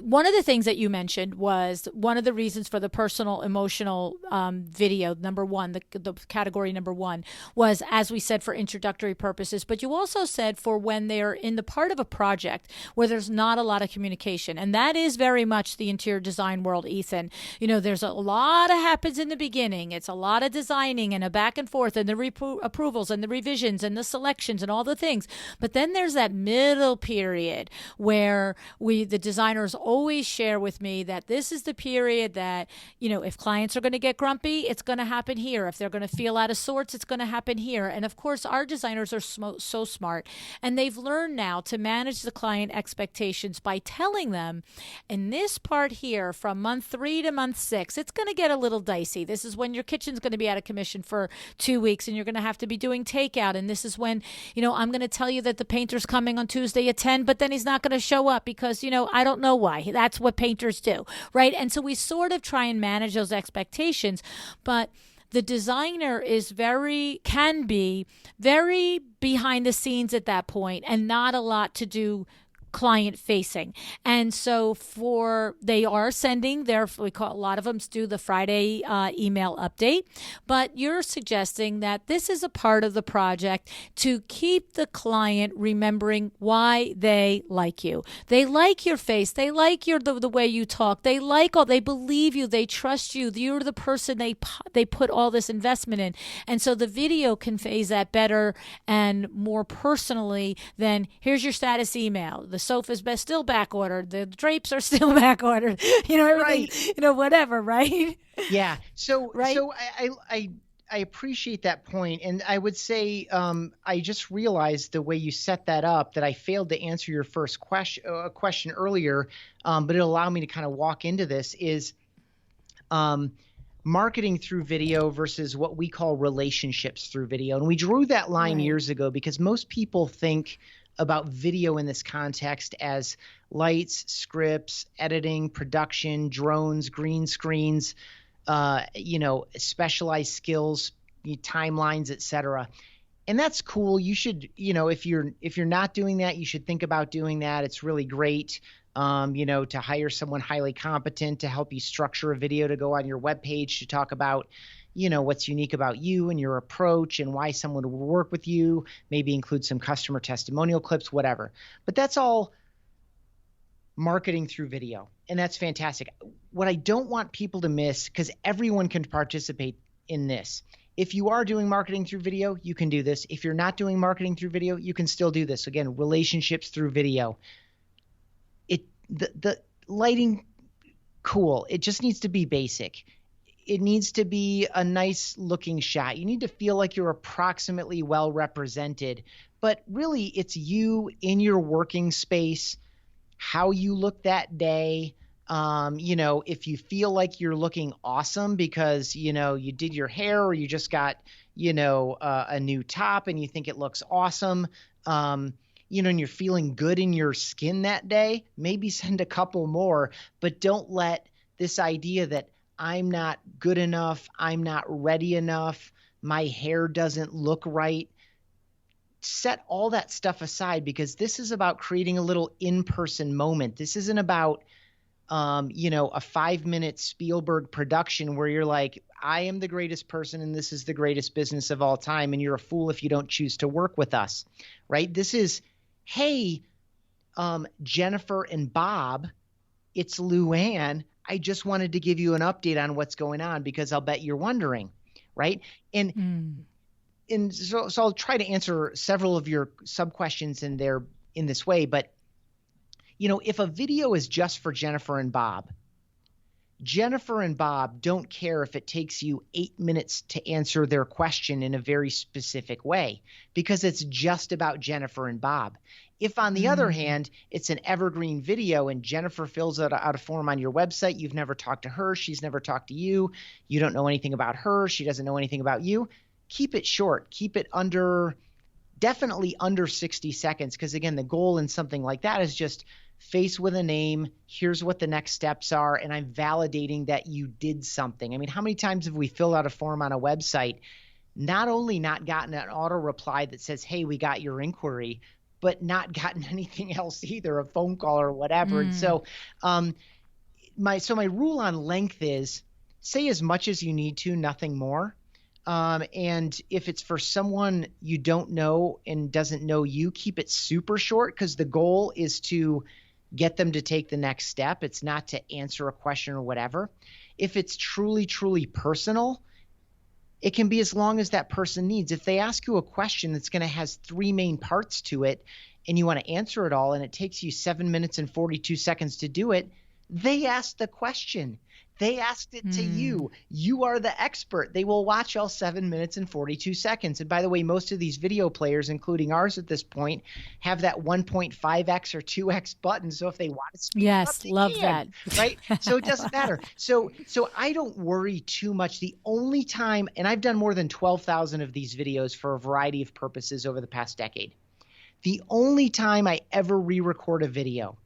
Speaker 1: one of the things that you mentioned was one of the reasons for the personal emotional video, number one, the category number one, was, as we said, for introductory purposes. But you also said for when they're in the part of a project where there's not a lot of communication. And that is very much the interior design world, Ethan. There's a lot that happens in the beginning. It's a lot of designing and a back and forth and the approvals and the revisions and the selections and all the things. But then there's that middle period where the designers always share with me that this is the period that, if clients are going to get grumpy, it's going to happen here. If they're going to feel out of sorts, it's going to happen here. And of course, our designers are so smart, and they've learned now to manage the client expectations by telling them, in this part here, from month 3 to month 6, it's going to get a little dicey. This is when your kitchen's going to be out of commission for 2 weeks, and you're going to have to be doing takeout. And this is when, I'm going to tell you that the painter's coming on Tuesday at 10, but then he's not going to show up because, I don't know why. That's what painters do, right? And so we sort of try and manage those expectations, but the designer can be very behind the scenes at that point and not a lot to do client facing. And so they are sending we call, a lot of them do the Friday email update, but you're suggesting that this is a part of the project to keep the client remembering why they like you. They like your face. They like the way you talk. They believe you. They trust you. You're the person they put all this investment in. And so the video conveys that better and more personally than, here's your status email. The sofa's still back ordered. The drapes are still back ordered. Everything,
Speaker 2: right.
Speaker 1: Whatever, right?
Speaker 2: Yeah. So,
Speaker 1: right?
Speaker 2: So I appreciate that point. And I would say, I just realized the way you set that up that I failed to answer your first question earlier, but it'll allow me to kind of walk into this is, marketing through video versus what we call relationships through video. And we drew that line years ago because most people think about video in this context as lights, scripts, editing, production, drones, green screens, specialized skills, timelines, etc. And that's cool. You should, if you're not doing that, you should think about doing that. It's really great, to hire someone highly competent to help you structure a video to go on your webpage to talk about what's unique about you and your approach and why someone would work with you, maybe include some customer testimonial clips, whatever. But that's all marketing through video, and that's fantastic. What I don't want people to miss, because everyone can participate in this. If you are doing marketing through video, you can do this. If you're not doing marketing through video, you can still do this. Again, relationships through video. The lighting, cool. It just needs to be basic. It needs to be a nice looking shot. You need to feel like you're approximately well represented, but really it's you in your working space, how you look that day. If you feel like you're looking awesome because, you did your hair or you just got, a new top and you think it looks awesome, and you're feeling good in your skin that day, maybe send a couple more, but don't let this idea that I'm not good enough, I'm not ready enough, my hair doesn't look right. Set all that stuff aside because this is about creating a little in-person moment. This isn't about, a 5-minute Spielberg production where you're like, I am the greatest person and this is the greatest business of all time and you're a fool if you don't choose to work with us, right? This is, hey, Jennifer and Bob, it's LuAnn. I just wanted to give you an update on what's going on because I'll bet you're wondering, right? And so I'll try to answer several of your sub-questions in this way. But, if a video is just for Jennifer and Bob don't care if it takes you 8 minutes to answer their question in a very specific way because it's just about Jennifer and Bob. If, on the other hand, it's an evergreen video and Jennifer fills out a form on your website, you've never talked to her, she's never talked to you, you don't know anything about her, she doesn't know anything about you, keep it short. Keep it definitely under 60 seconds because, again, the goal in something like that is just face with a name, here's what the next steps are, and I'm validating that you did something. I mean, how many times have we filled out a form on a website, not only not gotten an auto reply that says, hey, we got your inquiry, but not gotten anything else either, a phone call or whatever. And so my rule on length is say as much as you need to, nothing more. And if it's for someone you don't know and doesn't know you, keep it super short, because the goal is to get them to take the next step. It's not to answer a question or whatever. If it's truly, truly personal, it can be as long as that person needs. If they ask you a question that's going to has 3 main parts to it and you want to answer it all and it takes you 7 minutes and 42 seconds to do it, they asked the question. They asked it to you. You are the expert. They will watch all 7 minutes and 42 seconds. And by the way, most of these video players, including ours at this point, have that 1.5x or 2x button. So if they want to speak up, they
Speaker 1: love
Speaker 2: can,
Speaker 1: that.
Speaker 2: right? So it doesn't matter. So I don't worry too much. The only time, and I've done more than 12,000 of these videos for a variety of purposes over the past decade. The only time I ever re-record a video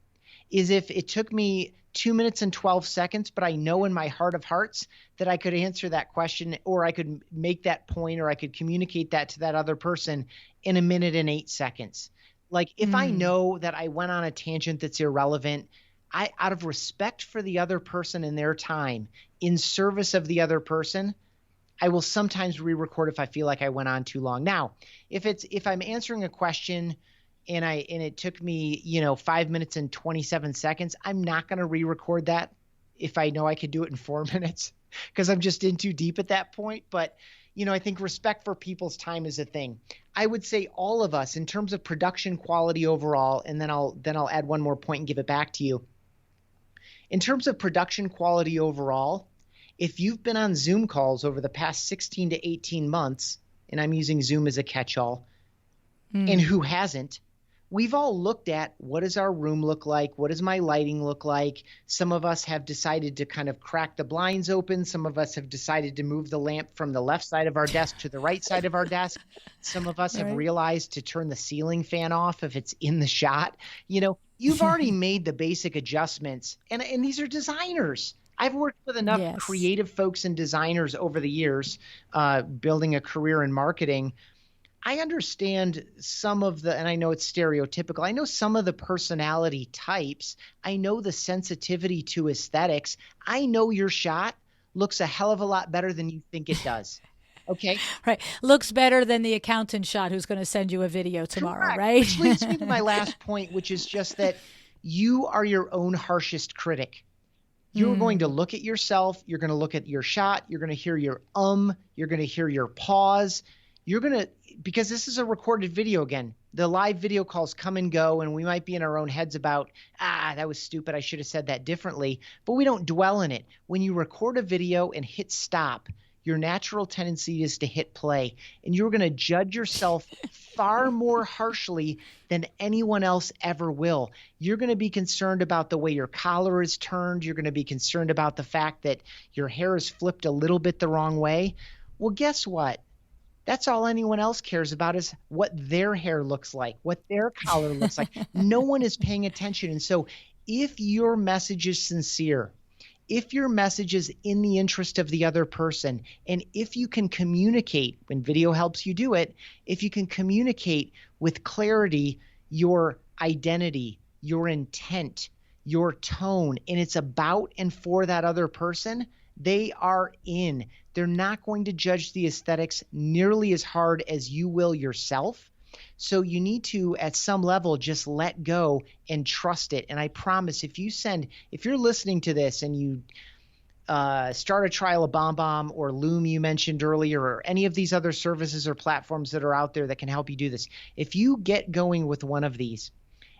Speaker 2: is if it took me 2 minutes and 12 seconds, but I know in my heart of hearts that I could answer that question, or I could make that point, or I could communicate that to that other person in 1 minute and 8 seconds. Like if I know that I went on a tangent that's irrelevant, out of respect for the other person and their time, in service of the other person, I will sometimes re-record if I feel like I went on too long. Now, if I'm answering a question and it took me, 5 minutes and 27 seconds, I'm not going to re-record that if I know I could do it in 4 minutes, because I'm just in too deep at that point. But, I think respect for people's time is a thing. I would say all of us, in terms of production quality overall, and then I'll add one more point and give it back to you. In terms of production quality overall, if you've been on Zoom calls over the past 16 to 18 months, and I'm using Zoom as a catch-all, and who hasn't, we've all looked at what does our room look like? What does my lighting look like? Some of us have decided to kind of crack the blinds open. Some of us have decided to move the lamp from the left side of our desk to the right side of our desk. Some of us have realized to turn the ceiling fan off if it's in the shot. You've already made the basic adjustments. And these are designers. I've worked with enough creative folks and designers over the years, building a career in marketing. I understand some of and I know it's stereotypical, I know some of the personality types. I know the sensitivity to aesthetics. I know your shot looks a hell of a lot better than you think it does. Okay.
Speaker 1: Right. Looks better than the accountant shot who's going to send you a video tomorrow,
Speaker 2: Correct.
Speaker 1: right?
Speaker 2: Which leads me to my last point, which is just that you are your own harshest critic. You're going to look at yourself. You're going to look at your shot. You're going to hear your you're going to hear your pause. You're going to, because this is a recorded video again, the live video calls come and go, and we might be in our own heads about, that was stupid, I should have said that differently, but we don't dwell in it. When you record a video and hit stop, your natural tendency is to hit play, and you're going to judge yourself far more harshly than anyone else ever will. You're going to be concerned about the way your collar is turned. You're going to be concerned about the fact that your hair is flipped a little bit the wrong way. Well, guess what? That's all anyone else cares about is what their hair looks like, what their collar looks like. No one is paying attention. And so if your message is sincere, if your message is in the interest of the other person, and if you can communicate, when video helps you do it, if you can communicate with clarity your identity, your intent, your tone, and it's about and for that other person, they are in. They're not going to judge the aesthetics nearly as hard as you will yourself. So you need to, at some level, just let go and trust it. And I promise, if you're listening to this and you start a trial of BombBomb or Loom you mentioned earlier, or any of these other services or platforms that are out there that can help you do this, if you get going with one of these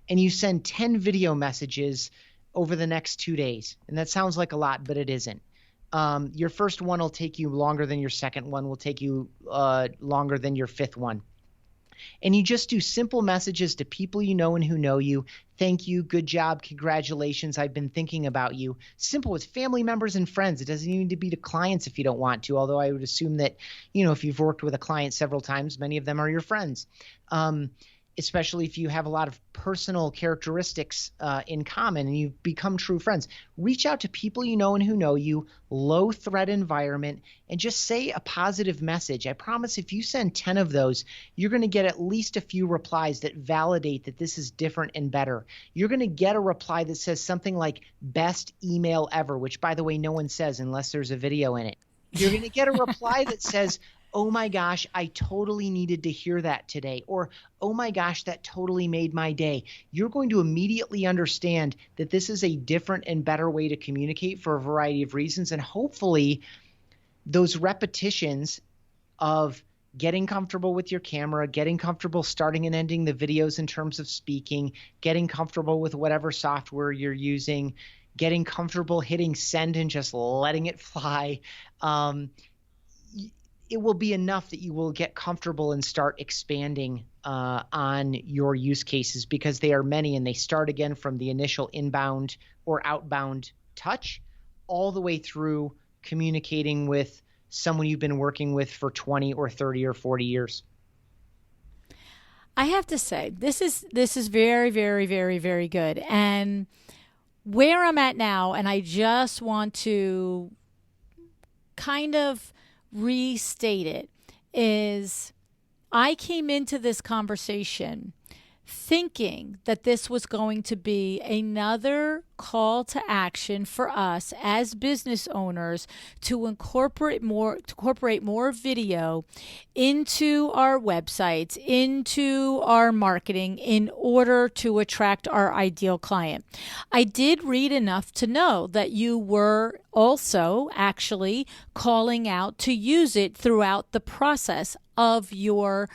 Speaker 2: and you send 10 video messages over the next 2 days, and that sounds like a lot, but it isn't. Your first one will take you longer than your second one, will take you longer than your fifth one. And you just do simple messages to people you know and who know you. Thank you. Good job. Congratulations. I've been thinking about you. Simple with family members and friends. It doesn't even need to be to clients if you don't want to, although I would assume that, if you've worked with a client several times, many of them are your friends. especially if you have a lot of personal characteristics in common and you've become true friends. Reach out to people you know and who know you, low threat environment, and just say a positive message. I promise if you send 10 of those, you're going to get at least a few replies that validate that this is different and better. You're going to get a reply that says something like best email ever, which by the way, no one says unless there's a video in it. You're going to get a reply that says, oh my gosh, I totally needed to hear that today. Or, oh my gosh, that totally made my day. You're going to immediately understand that this is a different and better way to communicate for a variety of reasons. And hopefully those repetitions of getting comfortable with your camera, getting comfortable starting and ending the videos in terms of speaking, getting comfortable with whatever software you're using, getting comfortable hitting send and just letting it fly, it will be enough that you will get comfortable and start expanding on your use cases, because they are many and they start again from the initial inbound or outbound touch all the way through communicating with someone you've been working with for 20 or 30 or 40 years.
Speaker 1: I have to say, this is very, very, very, very good. And where I'm at now, and I just want to kind of restate it, is I came into this conversation thinking that this was going to be another call to action for us as business owners to incorporate more video into our websites, into our marketing in order to attract our ideal client. I did read enough to know that you were also actually calling out to use it throughout the process of your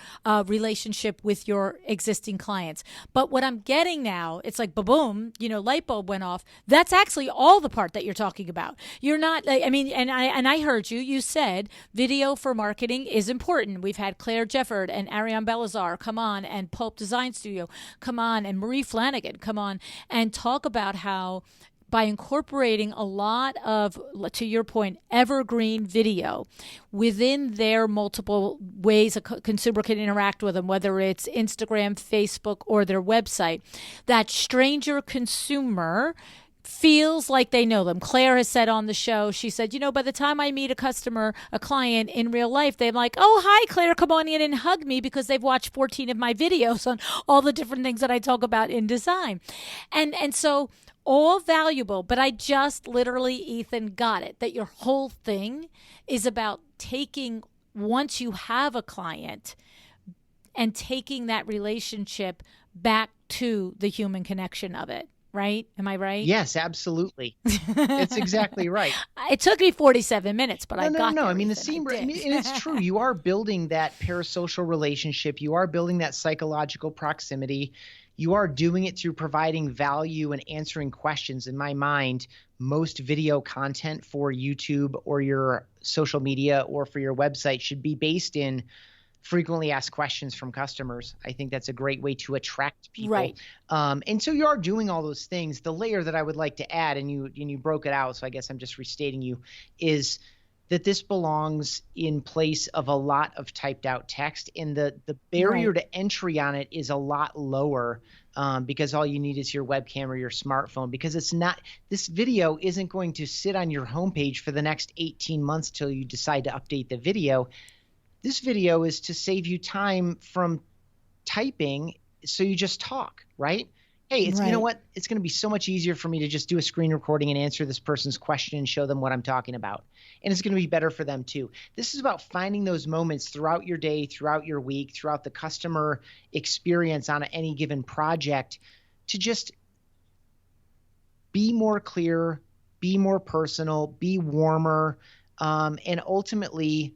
Speaker 1: relationship with your existing clients. But what I'm getting now, it's like boom, light bulb went off. That's actually all the part that you're talking about. You're not, and I heard you said video for marketing is important. We've had Claire Jefford and Ariane Belazar come on, and Pulp Design Studio come on, and Marie Flanagan come on and talk about how by incorporating a lot of, to your point, evergreen video within their multiple ways a consumer can interact with them, whether it's Instagram, Facebook, or their website, that stranger consumer feels like they know them. Claire has said on the show, she said, by the time I meet a client in real life, they're like, oh, hi, Claire, come on in and hug me, because they've watched 14 of my videos on all the different things that I talk about in design. And so all valuable, but I just literally, Ethan, got it, that your whole thing is about taking, once you have a client, and taking that relationship back to the human connection of it. Right? Am I right?
Speaker 2: Yes, absolutely. It's exactly right.
Speaker 1: It took me 47 minutes, but I got there.
Speaker 2: No. I mean, and it's true. You are building that parasocial relationship. You are building that psychological proximity. You are doing it through providing value and answering questions. In my mind, most video content for YouTube or your social media or for your website should be based in frequently asked questions from customers. I think that's a great way to attract people.
Speaker 1: Right.
Speaker 2: And so you are doing all those things. The layer that I would like to add, and you broke it out, so I guess I'm just restating you, is that this belongs in place of a lot of typed out text, and the barrier to entry on it is a lot lower, because all you need is your webcam or your smartphone, because this video isn't going to sit on your homepage for the next 18 months till you decide to update the video. This video is to save you time from typing, so you just talk, right? Hey, you know what? It's going to be so much easier for me to just do a screen recording and answer this person's question and show them what I'm talking about. And it's going to be better for them too. This is about finding those moments throughout your day, throughout your week, throughout the customer experience on any given project to just be more clear, be more personal, be warmer, and ultimately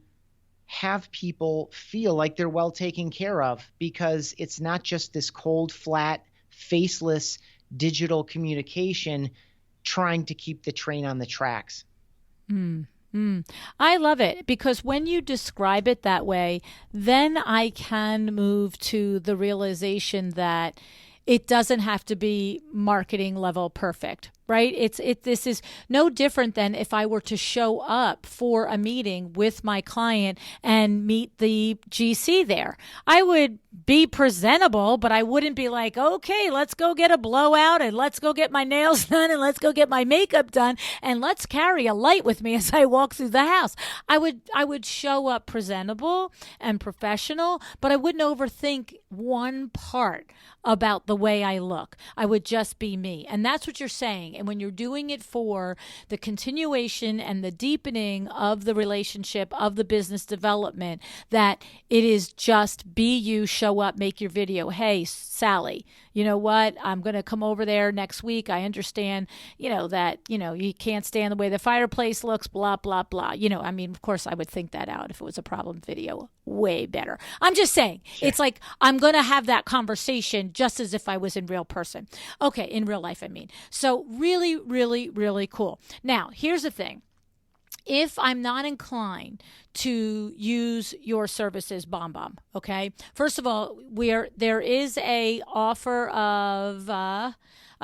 Speaker 2: have people feel like they're well taken care of, because it's not just this cold, flat, faceless digital communication trying to keep the train on the tracks.
Speaker 1: I love it, because when you describe it that way, then I can move to the realization that it doesn't have to be marketing level perfect, right? This is no different than if I were to show up for a meeting with my client and meet the GC there. I would be presentable, but I wouldn't be like, okay, let's go get a blowout and let's go get my nails done and let's go get my makeup done and let's carry a light with me as I walk through the house. I would show up presentable and professional, but I wouldn't overthink one part about the way I look. I would just be me. And that's what you're saying. And when you're doing it for the continuation and the deepening of the relationship, of the business development, that it is just be you, show up, make your video. Hey, Sally, you know what? I'm going to come over there next week. I understand, that, you can't stand the way the fireplace looks, blah, blah, blah. I mean, of course, I would think that out if it was a problem video. Way better. I'm just saying, It's like I'm going to have that conversation just as if I was in real person. Okay, in real life, I mean. So really, really, really cool. Now, here's the thing. If I'm not inclined to use your services, BombBomb, okay? First of all, there is a offer of a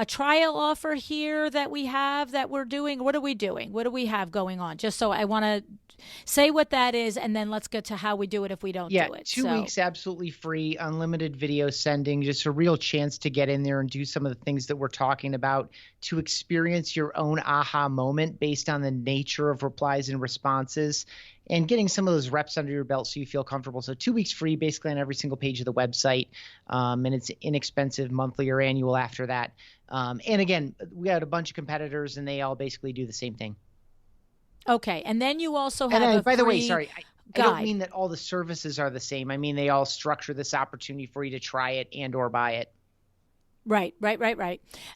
Speaker 1: trial offer here that we have that we're doing. What are we doing? What do we have going on? Just so I want to say what that is, and then let's get to how we do it if we don't do it.
Speaker 2: 2 weeks absolutely free, unlimited video sending, just a real chance to get in there and do some of the things that we're talking about, to experience your own aha moment based on the nature of replies and responses, and getting some of those reps under your belt so you feel comfortable. So 2 weeks free basically on every single page of the website, and it's inexpensive monthly or annual after that. And again, we had a bunch of competitors and they all basically do the same thing.
Speaker 1: Okay. And then you also have
Speaker 2: and
Speaker 1: a
Speaker 2: by the way,
Speaker 1: free
Speaker 2: sorry, I don't mean that all the services are the same. I mean, they all structure this opportunity for you to try it and or buy it.
Speaker 1: Right.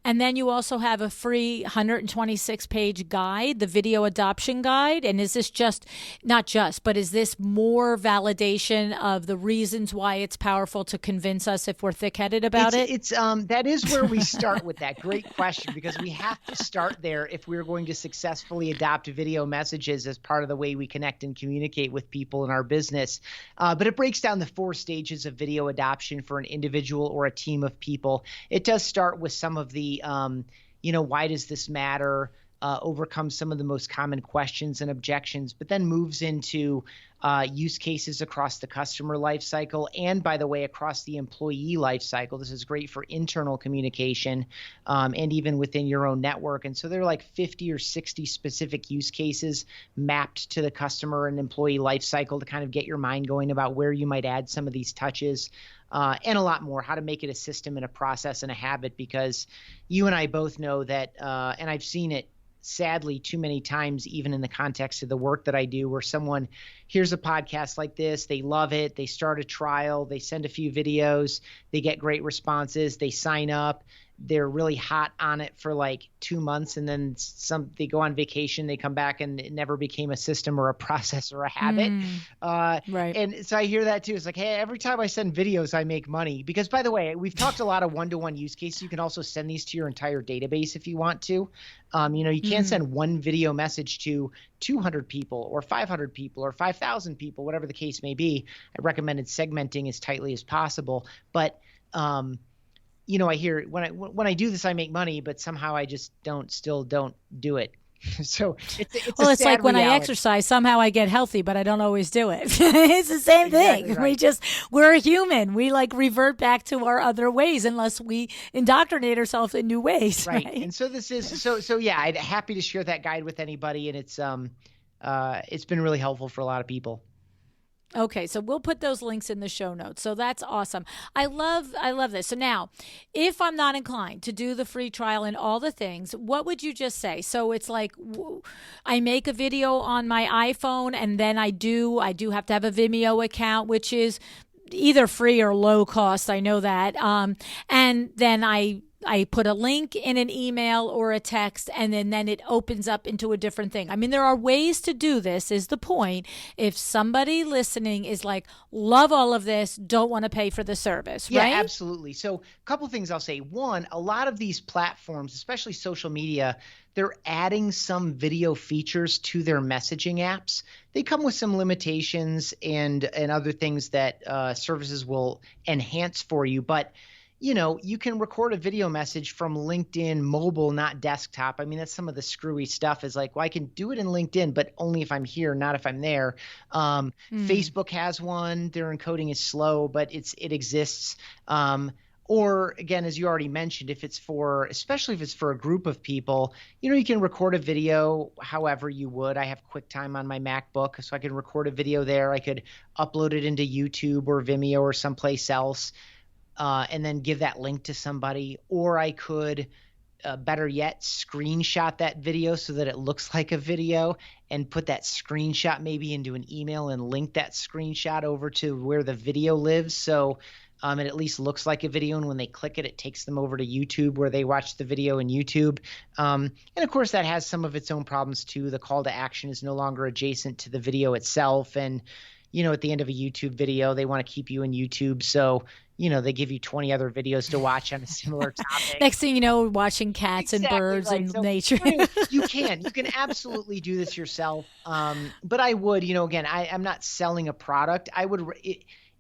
Speaker 1: And then you also have a free 126-page guide, the video adoption guide. And is this but is this more validation of the reasons why it's powerful to convince us if we're thick-headed about it?
Speaker 2: That is where we start with that. Great question, because we have to start there if we're going to successfully adopt video messages as part of the way we connect and communicate with people in our business. But it breaks down the 4 stages of video adoption for an individual or a team of people. It does start with some of the, why does this matter? Overcome some of the most common questions and objections, but then moves into use cases across the customer life cycle and, by the way, across the employee life cycle. This is great for internal communication and even within your own network. And so there are like 50 or 60 specific use cases mapped to the customer and employee life cycle to kind of get your mind going about where you might add some of these touches. And a lot more, how to make it a system and a process and a habit, because you and I both know that, and I've seen it sadly too many times, even in the context of the work that I do, where someone hears a podcast like this, they love it, they start a trial, they send a few videos, they get great responses, they sign up, they're really hot on it for like 2 months, and then they go on vacation, they come back, and it never became a system or a process or a habit.
Speaker 1: Right.
Speaker 2: And so I hear that too. It's like, hey, every time I send videos, I make money. Because, by the way, we've talked a lot of one-to-one use cases. You can also send these to your entire database if you want to. You can't send one video message to 200 people or 500 people or 5,000 people, whatever the case may be. I recommended segmenting as tightly as possible. But I hear when I do this, I make money, but somehow I just still don't do it. So it's
Speaker 1: like when
Speaker 2: reality.
Speaker 1: I exercise, somehow I get healthy, but I don't always do it. It's the same thing.
Speaker 2: Right.
Speaker 1: We're a human. We revert back to our other ways unless we indoctrinate ourselves in new ways.
Speaker 2: Right. And so this is, yeah, I'm happy to share that guide with anybody. And it's been really helpful for a lot of people.
Speaker 1: Okay, so we'll put those links in the show notes. So that's awesome. I love this. So now, if I'm not inclined to do the free trial and all the things, what would you just say? So it's like I make a video on my iPhone, and then I do have to have a Vimeo account, which is either free or low cost. I know that. And then I put a link in an email or a text, and then it opens up into a different thing. I mean, there are ways to do this, is the point. If somebody listening is like, love all of this, don't want to pay for the service, right?
Speaker 2: Yeah, absolutely. So a couple things I'll say. One, a lot of these platforms, especially social media, they're adding some video features to their messaging apps. They come with some limitations and other things that services will enhance for you. But you can record a video message from LinkedIn mobile, not desktop. I mean, that's some of the screwy stuff is like, well, I can do it in LinkedIn, but only if I'm here, not if I'm there. Facebook has one. Their encoding is slow, but it exists. Or again, as you already mentioned, especially if it's for a group of people, you can record a video however you would. I have QuickTime on my MacBook, so I can record a video there. I could upload it into YouTube or Vimeo or someplace else, and then give that link to somebody. Or I could, better yet, screenshot that video so that it looks like a video and put that screenshot maybe into an email and link that screenshot over to where the video lives. So it at least looks like a video, and when they click it, it takes them over to YouTube where they watch the video in YouTube. And of course, that has some of its own problems too. The call to action is no longer adjacent to the video itself. And, at the end of a YouTube video, they want to keep you in YouTube. So, they give you 20 other videos to watch on a similar topic.
Speaker 1: Next thing you know, watching cats and birds and nature.
Speaker 2: You can absolutely do this yourself. But I would, again, I'm not selling a product. I would,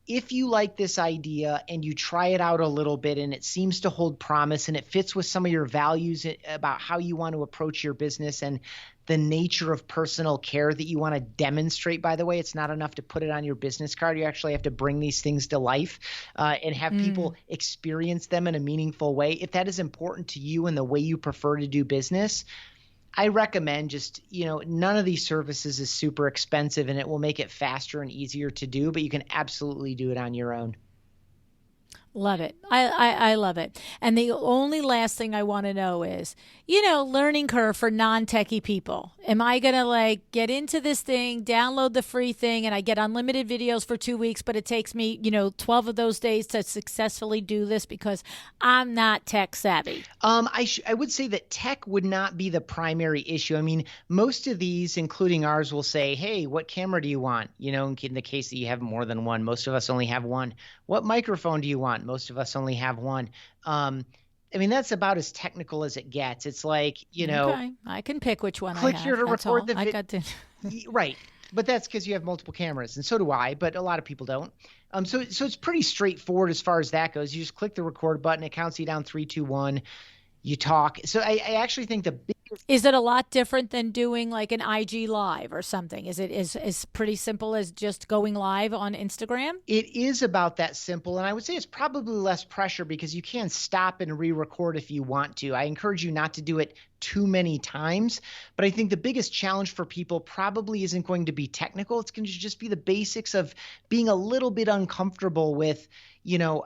Speaker 2: if you like this idea and you try it out a little bit and it seems to hold promise and it fits with some of your values about how you want to approach your business and the nature of personal care that you want to demonstrate, by the way, it's not enough to put it on your business card. You actually have to bring these things to life and have people experience them in a meaningful way. If that is important to you and the way you prefer to do business, I recommend just, none of these services is super expensive, and it will make it faster and easier to do, but you can absolutely do it on your own.
Speaker 1: Love it. I love it. And the only last thing I want to know is, learning curve for non-techie people. Am I going to get into this thing, download the free thing, and I get unlimited videos for 2 weeks, but it takes me, 12 of those days to successfully do this because I'm not tech savvy?
Speaker 2: I would say that tech would not be the primary issue. I mean, most of these, including ours, will say, hey, what camera do you want? In the case that you have more than one, most of us only have one. What microphone do you want? Most of us only have one. I mean, that's about as technical as it gets. It's like,
Speaker 1: okay, I can pick which one
Speaker 2: click
Speaker 1: I have.
Speaker 2: here to
Speaker 1: that's
Speaker 2: record
Speaker 1: all.
Speaker 2: the video.
Speaker 1: I got to.
Speaker 2: Right. But that's because you have multiple cameras, and so do I, but a lot of people don't. So it's pretty straightforward as far as that goes. You just click the record button. It counts you down 3, 2, 1. You talk. So I actually think the biggest.
Speaker 1: Is it a lot different than doing like an IG live or something? Is it as pretty simple as just going live on Instagram?
Speaker 2: It is about that simple. And I would say it's probably less pressure because you can stop and re-record if you want to. I encourage you not to do it too many times. But I think the biggest challenge for people probably isn't going to be technical. It's going to just be the basics of being a little bit uncomfortable with,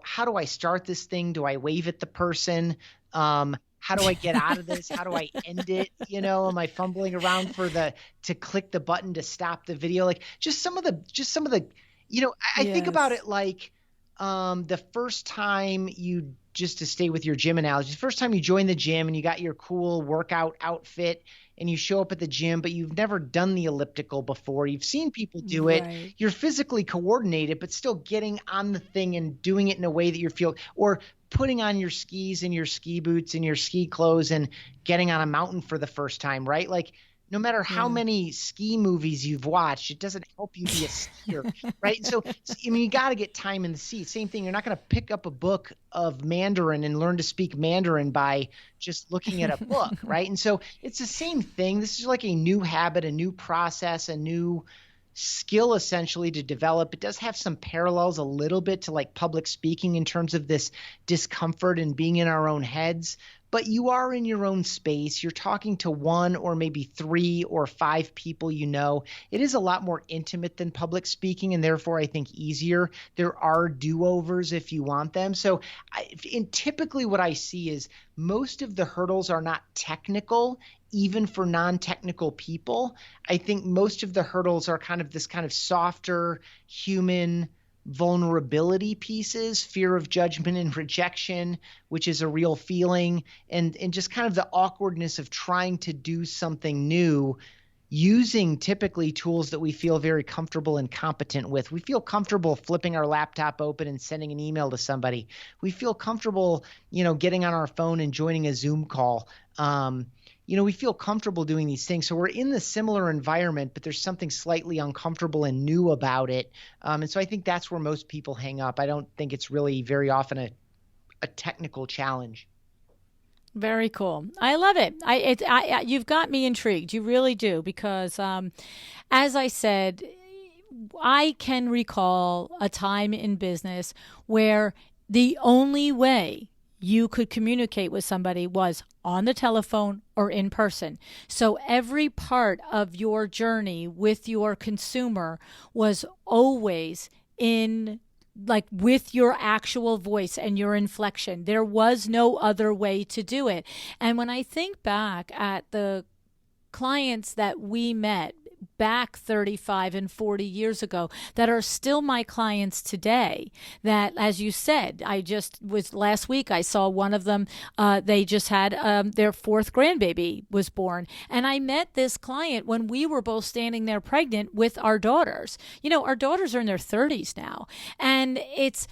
Speaker 2: how do I start this thing? Do I wave at the person? How do I get out of this? How do I end it? Am I fumbling around to click the button to stop the video? Just some of the, I think about it like the first time just to stay with your gym analogy, the first time you join the gym and you got your cool workout outfit and you show up at the gym, but you've never done the elliptical before. You've seen people do it.
Speaker 1: Right.
Speaker 2: You're physically coordinated, but still getting on the thing and doing it in a way that you feel, or putting on your skis and your ski boots and your ski clothes and getting on a mountain for the first time, right? No matter how many ski movies you've watched, it doesn't help you be a skier, right? So, you got to get time in the seat. Same thing. You're not going to pick up a book of Mandarin and learn to speak Mandarin by just looking at a book, right? And so it's the same thing. This is like a new habit, a new process, a new skill essentially to develop. It does have some parallels a little bit to like public speaking in terms of this discomfort and being in our own heads. But you are in your own space. You're talking to 1 or maybe 3 or 5 people It is a lot more intimate than public speaking, and therefore I think easier. There are do-overs if you want them. So typically what I see is most of the hurdles are not technical, even for non-technical people. I think most of the hurdles are kind of softer human vulnerability pieces, fear of judgment and rejection, which is a real feeling, and just kind of the awkwardness of trying to do something new using typically tools that we feel very comfortable and competent with. We feel comfortable flipping our laptop open and sending an email to somebody. We feel comfortable, getting on our phone and joining a Zoom call. We feel comfortable doing these things. So we're in the similar environment, but there's something slightly uncomfortable and new about it. And so I think that's where most people hang up. I don't think it's really very often a technical challenge.
Speaker 1: Very cool. I love it. You've got me intrigued. You really do, because, as I said, I can recall a time in business where the only way you could communicate with somebody was on the telephone or in person. So every part of your journey with your consumer was always in, like, with your actual voice and your inflection. There was no other way to do it. And when I think back at the clients that we met back 35 and 40 years ago that are still my clients today, that, as you said, I just was last week, I saw one of them, they just had their fourth grandbaby was born. And I met this client when we were both standing there pregnant with our daughters. Our daughters are in their 30s now. And it's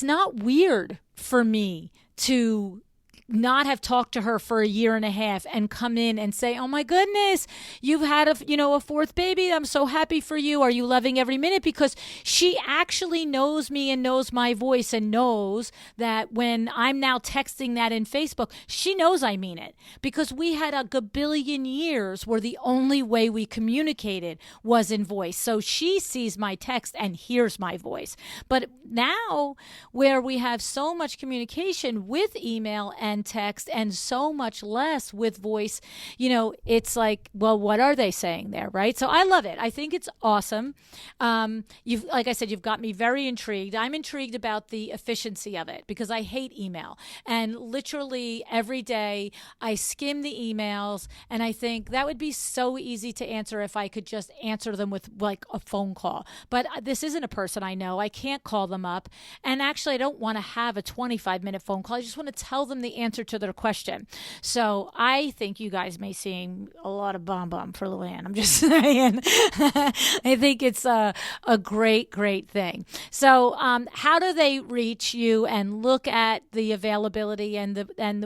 Speaker 1: not weird for me to not have talked to her for a year and a half and come in and say, "Oh my goodness, you've had a fourth baby. I'm so happy for you. Are you loving every minute?" Because she actually knows me and knows my voice and knows that when I'm now texting that in Facebook, she knows I mean it, because we had a gabillion years where the only way we communicated was in voice. So she sees my text and hears my voice. But now, where we have so much communication with email and text and so much less with voice, it's like, well, what are they saying there, right? So I love it. I think it's awesome. Like I said, you've got me very intrigued. I'm intrigued about the efficiency of it, because I hate email. And literally every day I skim the emails and I think that would be so easy to answer if I could just answer them with like a phone call. But this isn't a person I know. I can't call them up. And actually, I don't want to have a 25-minute phone call. I just want to tell them the answer to their question. So I think you guys may see a lot of BombBomb for LuAnn. I'm just saying. I think it's a great, great thing. So how do they reach you and look at the availability and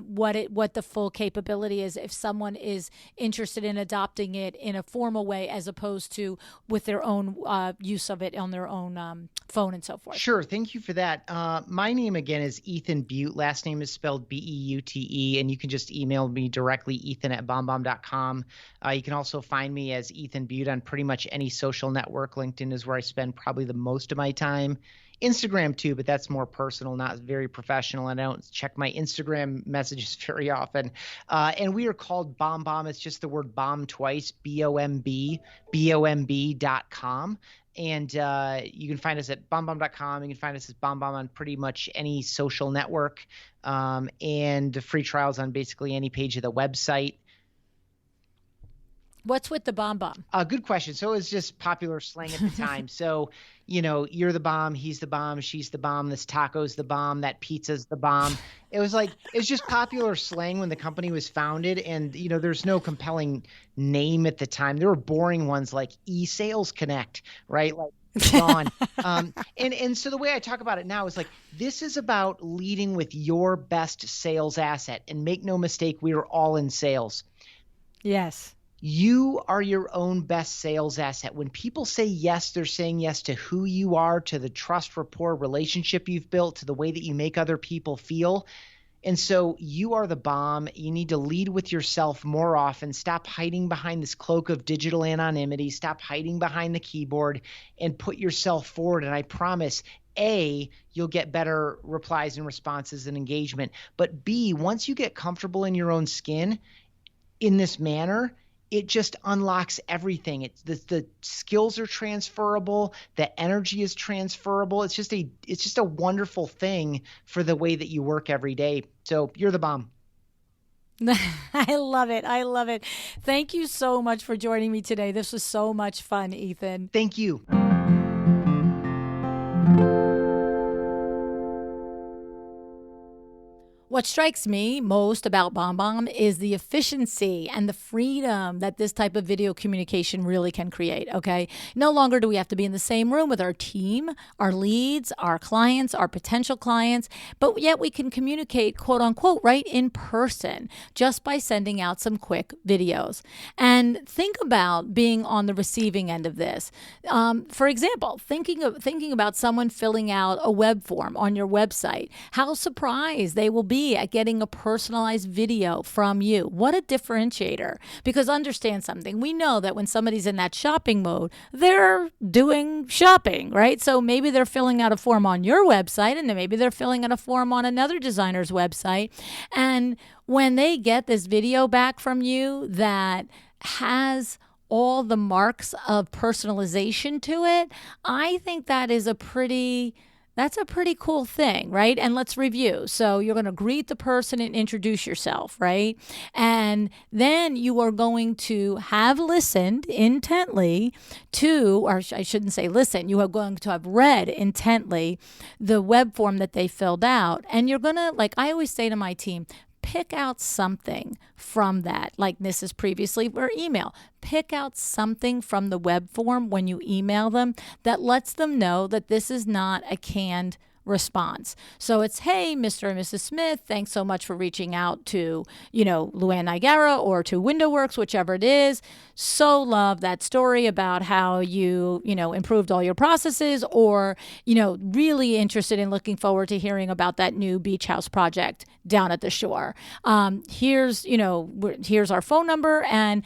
Speaker 1: what the full capability is if someone is interested in adopting it in a formal way as opposed to with their own use of it on their own phone and so forth?
Speaker 2: Sure. Thank you for that. My name again is Ethan Beute. Last name is spelled Beute, and you can just email me directly, ethan@bombbomb.com. You can also find me as Ethan Beute on pretty much any social network. LinkedIn is where I spend probably the most of my time. Instagram too, but that's more personal, not very professional. And I don't check my Instagram messages very often. And we are called BombBomb. It's just the word bomb twice, BombBomb.com. And you can find us at bombbomb.com. You can find us as BombBomb on pretty much any social network, and free trials on basically any page of the website.
Speaker 1: What's with the BombBomb?
Speaker 2: Good question. So it's just popular slang at the time. So, you're the bomb, he's the bomb, she's the bomb, this taco's the bomb, that pizza's the bomb. It's just popular slang when the company was founded. And, there's no compelling name at the time. There were boring ones like eSales Connect, right? Like gone. And so the way I talk about it now is like, this is about leading with your best sales asset. And make no mistake, we are all in sales.
Speaker 1: Yes.
Speaker 2: You are your own best sales asset. When people say yes, they're saying yes to who you are, to the trust, rapport, relationship you've built, to the way that you make other people feel. And so you are the bomb. You need to lead with yourself more often. Stop hiding behind this cloak of digital anonymity. Stop hiding behind the keyboard and put yourself forward. And I promise, A, you'll get better replies and responses and engagement. But B, once you get comfortable in your own skin in this manner, it just unlocks everything. The skills are transferable. The energy is transferable. It's just a wonderful thing for the way that you work every day. So you're the bomb.
Speaker 1: I love it. I love it. Thank you so much for joining me today. This was so much fun, Ethan.
Speaker 2: Thank you.
Speaker 1: What strikes me most about BombBomb is the efficiency and the freedom that this type of video communication really can create, okay? No longer do we have to be in the same room with our team, our leads, our clients, our potential clients, but yet we can communicate, quote unquote, right in person just by sending out some quick videos. And think about being on the receiving end of this. For example, thinking about someone filling out a web form on your website, how surprised they will be at getting a personalized video from you. What a differentiator. Because understand something, we know that when somebody's in that shopping mode, they're doing shopping, right? So maybe they're filling out a form on your website, and then maybe they're filling out a form on another designer's website. And when they get this video back from you that has all the marks of personalization to it, I think that's a pretty cool thing, right? And let's review. So you're going to greet the person and introduce yourself, right? And then you are going to have listened intently to, or I shouldn't say listen, you are going to have read intently the web form that they filled out. And you're going to, like I always say to my team, pick out something from that, like this is previously or email. Pick out something from the web form when you email them that lets them know that this is not a canned response. So it's, hey, Mr. and Mrs. Smith, thanks so much for reaching out to, LuAnn Niagara or to WindowWorks, whichever it is. So love that story about how you, improved all your processes, or, really interested in looking forward to hearing about that new beach house project down at the shore. Here's our phone number, and,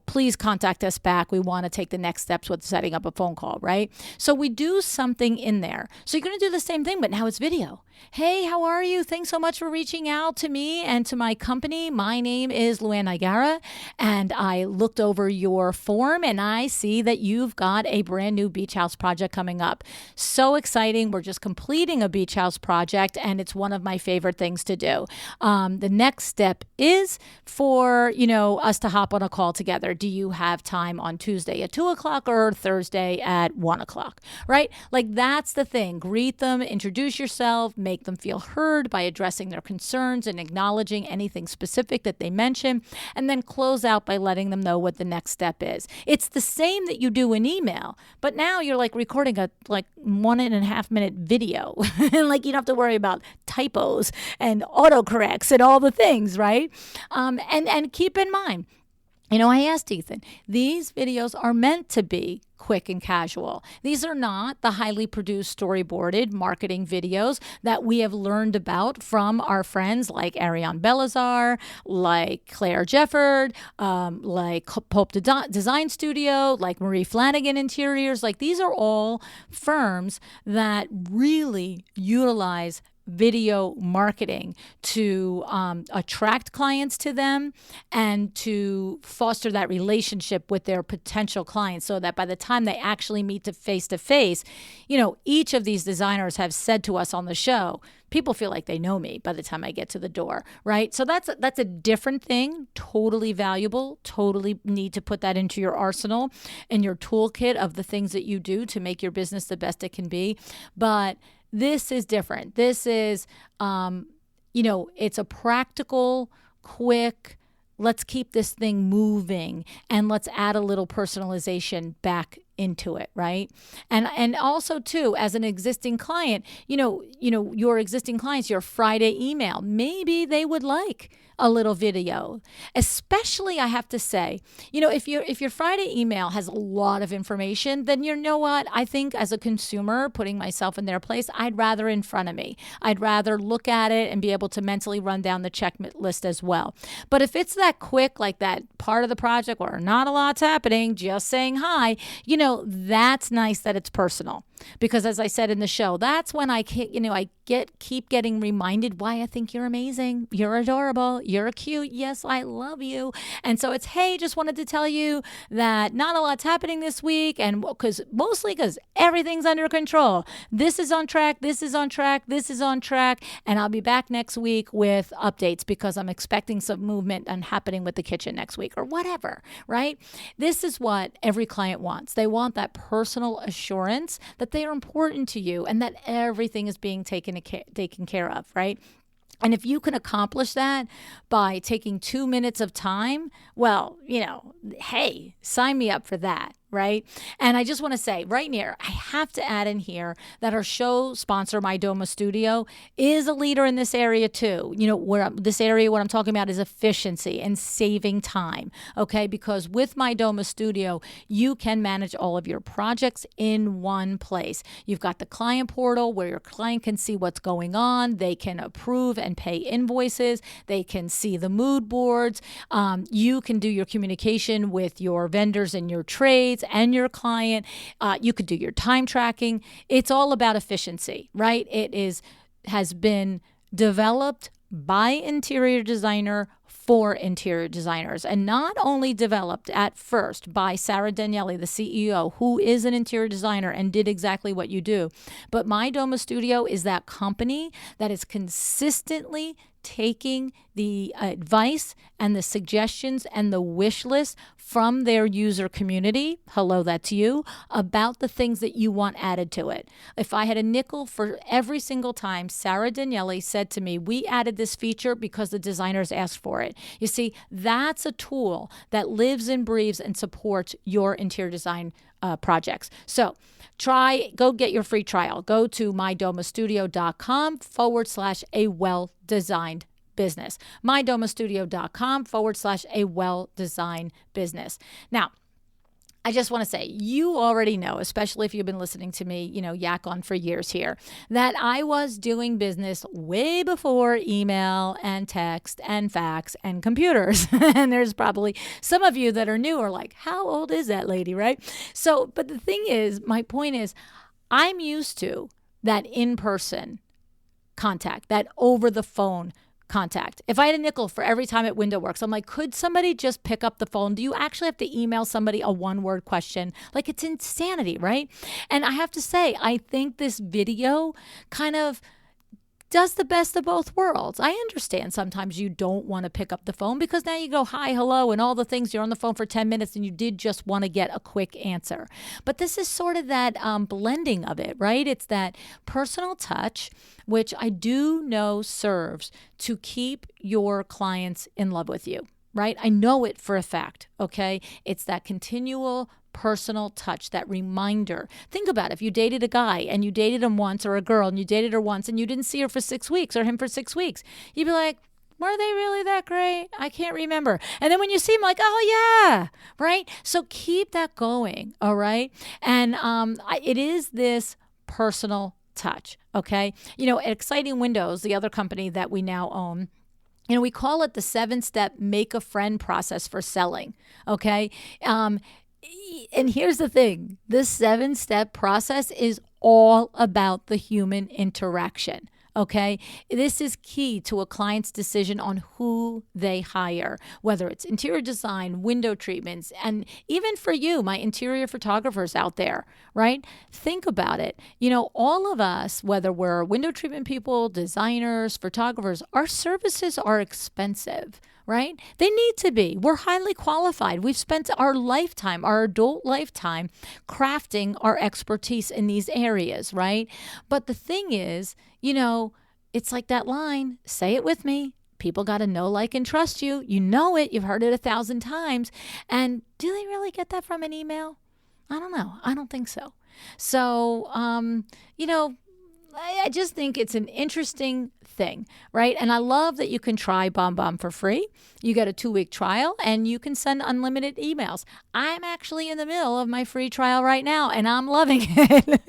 Speaker 1: please contact us back. We want to take the next steps with setting up a phone call, right? So we do something in there. So you're going to do the same thing, but now it's video. Hey, how are you? Thanks so much for reaching out to me and to my company. My name is LuAnn Niagara, and I looked over your form and I see that you've got a brand new beach house project coming up. So exciting. We're just completing a beach house project, and it's one of my favorite things to do. The next step is for, us to hop on a call together. Do you have time on Tuesday at 2:00 or Thursday at 1:00, right? Like, that's the thing. Greet them, introduce yourself, make them feel heard by addressing their concerns and acknowledging anything specific that they mention, and then close out by letting them know what the next step is. It's the same that you do in email, but now you're like recording a 1.5 minute video. And you don't have to worry about typos and autocorrects and all the things, right? And keep in mind, I asked Ethan, these videos are meant to be quick and casual. These are not the highly produced, storyboarded marketing videos that we have learned about from our friends like Ariane Belazar, like Claire Jefford, like Pope Design Studio, like Marie Flanagan Interiors. These are all firms that really utilize video marketing to attract clients to them and to foster that relationship with their potential clients, so that by the time they actually meet face to face, each of these designers have said to us on the show, people feel like they know me by the time I get to the door, right? So that's a different thing, totally valuable, totally need to put that into your arsenal and your toolkit of the things that you do to make your business the best it can be. But this is different. This is, it's a practical, quick, let's keep this thing moving and let's add a little personalization back into it, right? And also too, as an existing client, your existing clients, your Friday email, maybe they would like a little video. Especially, I have to say, if your Friday email has a lot of information, then you know what? I think as a consumer, putting myself in their place, I'd rather in front of me. I'd rather look at it and be able to mentally run down the checklist as well. But if it's that quick, like that part of the project where not a lot's happening, just saying hi, that's nice that it's personal. Because as I said in the show, that's when I keep getting reminded why I think you're amazing. You're adorable. You're cute. Yes, I love you. And so it's, hey, just wanted to tell you that not a lot's happening this week. And mostly because everything's under control. This is on track. This is on track. This is on track. And I'll be back next week with updates because I'm expecting some movement and happening with the kitchen next week or whatever, right? This is what every client wants. They want that personal assurance that they are important to you and that everything is being taken care of, right? And if you can accomplish that by taking 2 minutes of time, well, hey, sign me up for that, right? And I just want to say right here, I have to add in here that our show sponsor, My Doma Studio, is a leader in this area too. This area, what I'm talking about is efficiency and saving time, okay? Because with My Doma Studio, you can manage all of your projects in one place. You've got the client portal where your client can see what's going on. They can approve and pay invoices. They can see the mood boards. You can do your communication with your vendors and your trades and your client. You could do your time tracking. It's all about efficiency, right? Has been developed by interior designer for interior designers, and not only developed at first by Sarah Danielli, the CEO, who is an interior designer and did exactly what you do, but My Doma Studio is that company that is consistently taking the advice and the suggestions and the wish list from their user community, hello, that's you, about the things that you want added to it. If I had a nickel for every single time Sarah Danielli said to me, we added this feature because the designers asked for it. You see, that's a tool that lives and breathes and supports your interior design projects. So go get your free trial. Go to mydomastudio.com/a well-designed business. mydomastudio.com/a well-designed business. Now, I just want to say, you already know, especially if you've been listening to me, yak on for years here, that I was doing business way before email and text and fax and computers. And there's probably some of you that are new are like, how old is that lady, right? So, but the thing is, my point is, I'm used to that in-person contact, that over-the-phone contact. If I had a nickel for every time at Window Works, I'm like, could somebody just pick up the phone? Do you actually have to email somebody a one-word question? Like, it's insanity, right? And I have to say, I think this video kind of does the best of both worlds. I understand sometimes you don't want to pick up the phone because now you go, hi, hello, and all the things. You're on the phone for 10 minutes and you did just want to get a quick answer. But this is sort of that blending of it, right? It's that personal touch, which I do know serves to keep your clients in love with you, right? I know it for a fact, okay? It's that continual personal touch, that reminder. Think about it. If you dated a guy and you dated him once, or a girl and you dated her once and you didn't see her for 6 weeks or him for 6 weeks, you'd be like, were they really that great? I can't remember. And then when you see him, like, oh yeah, right? So keep that going, all right? And it is this personal touch, okay? At Exciting Windows, the other company that we now own, we call it the 7-step make a friend process for selling, okay? And here's the thing, this 7-step process is all about the human interaction. Okay, this is key to a client's decision on who they hire, whether it's interior design, window treatments, and even for you, my interior photographers out there, right? Think about it. All of us, whether we're window treatment people, designers, photographers, our services are expensive, right? They need to be. We're highly qualified. We've spent our lifetime, our adult lifetime, crafting our expertise in these areas, right? But the thing is, it's like that line, say it with me. People got to know, like, and trust you. You know it. You've heard it 1,000 times. And do they really get that from an email? I don't know. I don't think so. So, I just think it's an interesting thing, right? And I love that you can try BombBomb for free. You get a 2-week trial and you can send unlimited emails. I'm actually in the middle of my free trial right now and I'm loving it.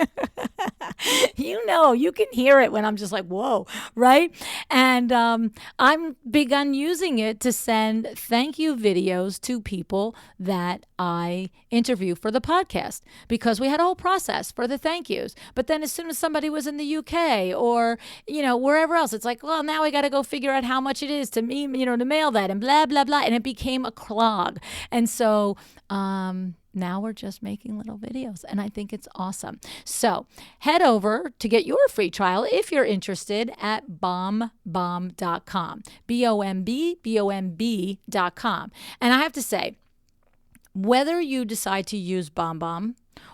Speaker 1: You can hear it when I'm just like, whoa, right? And I'm begun using it to send thank you videos to people that I interview for the podcast, because we had a whole process for the thank yous. But then as soon as somebody was in the UK or, wherever else, it's like, well, now I got to go figure out how much it is to me, to mail that and blah, blah, blah. And it became a clog. And so, now we're just making little videos, and I think it's awesome. So head over to get your free trial if you're interested at BombBomb.com, BombBomb.com. And I have to say, whether you decide to use BombBomb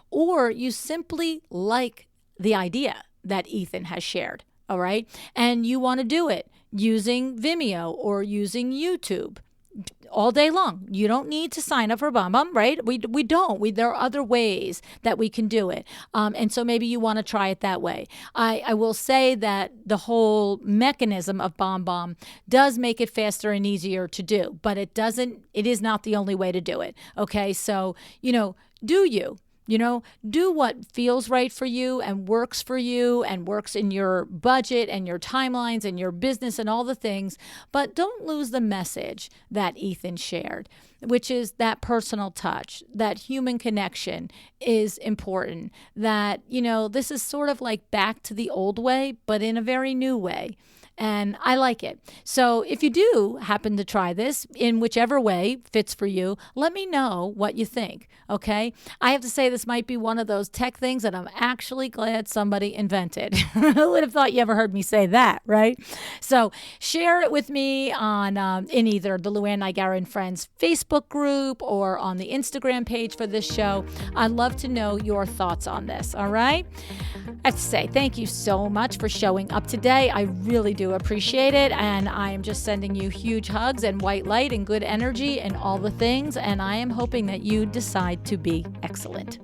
Speaker 1: or you simply like the idea that Ethan has shared, all right, and you want to do it, using Vimeo or using YouTube all day long. You don't need to sign up for BombBomb, right? We don't. There are other ways that we can do it. And so maybe you want to try it that way. I will say that the whole mechanism of BombBomb does make it faster and easier to do, but it is not the only way to do it. Okay. So, do you? Do what feels right for you and works in your budget and your timelines and your business and all the things. But don't lose the message that Ethan shared, which is that personal touch, that human connection is important, that, this is sort of like back to the old way, but in a very new way. And I like it. So if you do happen to try this in whichever way fits for you, let me know what you think. Okay. I have to say this might be one of those tech things that I'm actually glad somebody invented. Who would have thought you ever heard me say that, right? So share it with me on in either the LuAnn, Niagara and Friends Facebook group or on the Instagram page for this show. I'd love to know your thoughts on this. All right. I have to say thank you so much for showing up today. I really do appreciate it. And I am just sending you huge hugs and white light and good energy and all the things. And I am hoping that you decide to be excellent.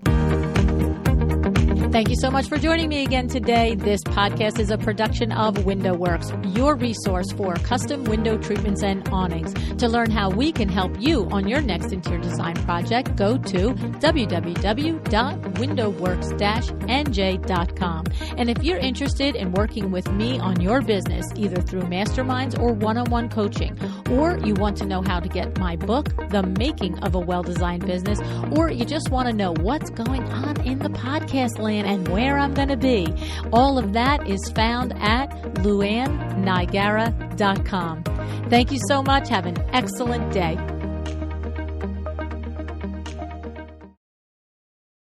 Speaker 1: Thank you so much for joining me again today. This podcast is a production of WindowWorks, your resource for custom window treatments and awnings. To learn how we can help you on your next interior design project, go to www.windowworks-nj.com. And if you're interested in working with me on your business, either through masterminds or one-on-one coaching, or you want to know how to get my book, The Making of a Well-Designed Business, or you just want to know what's going on in the podcast land and where I'm going to be, all of that is found at LuAnnNiagara.com. Thank you so much. Have an excellent day.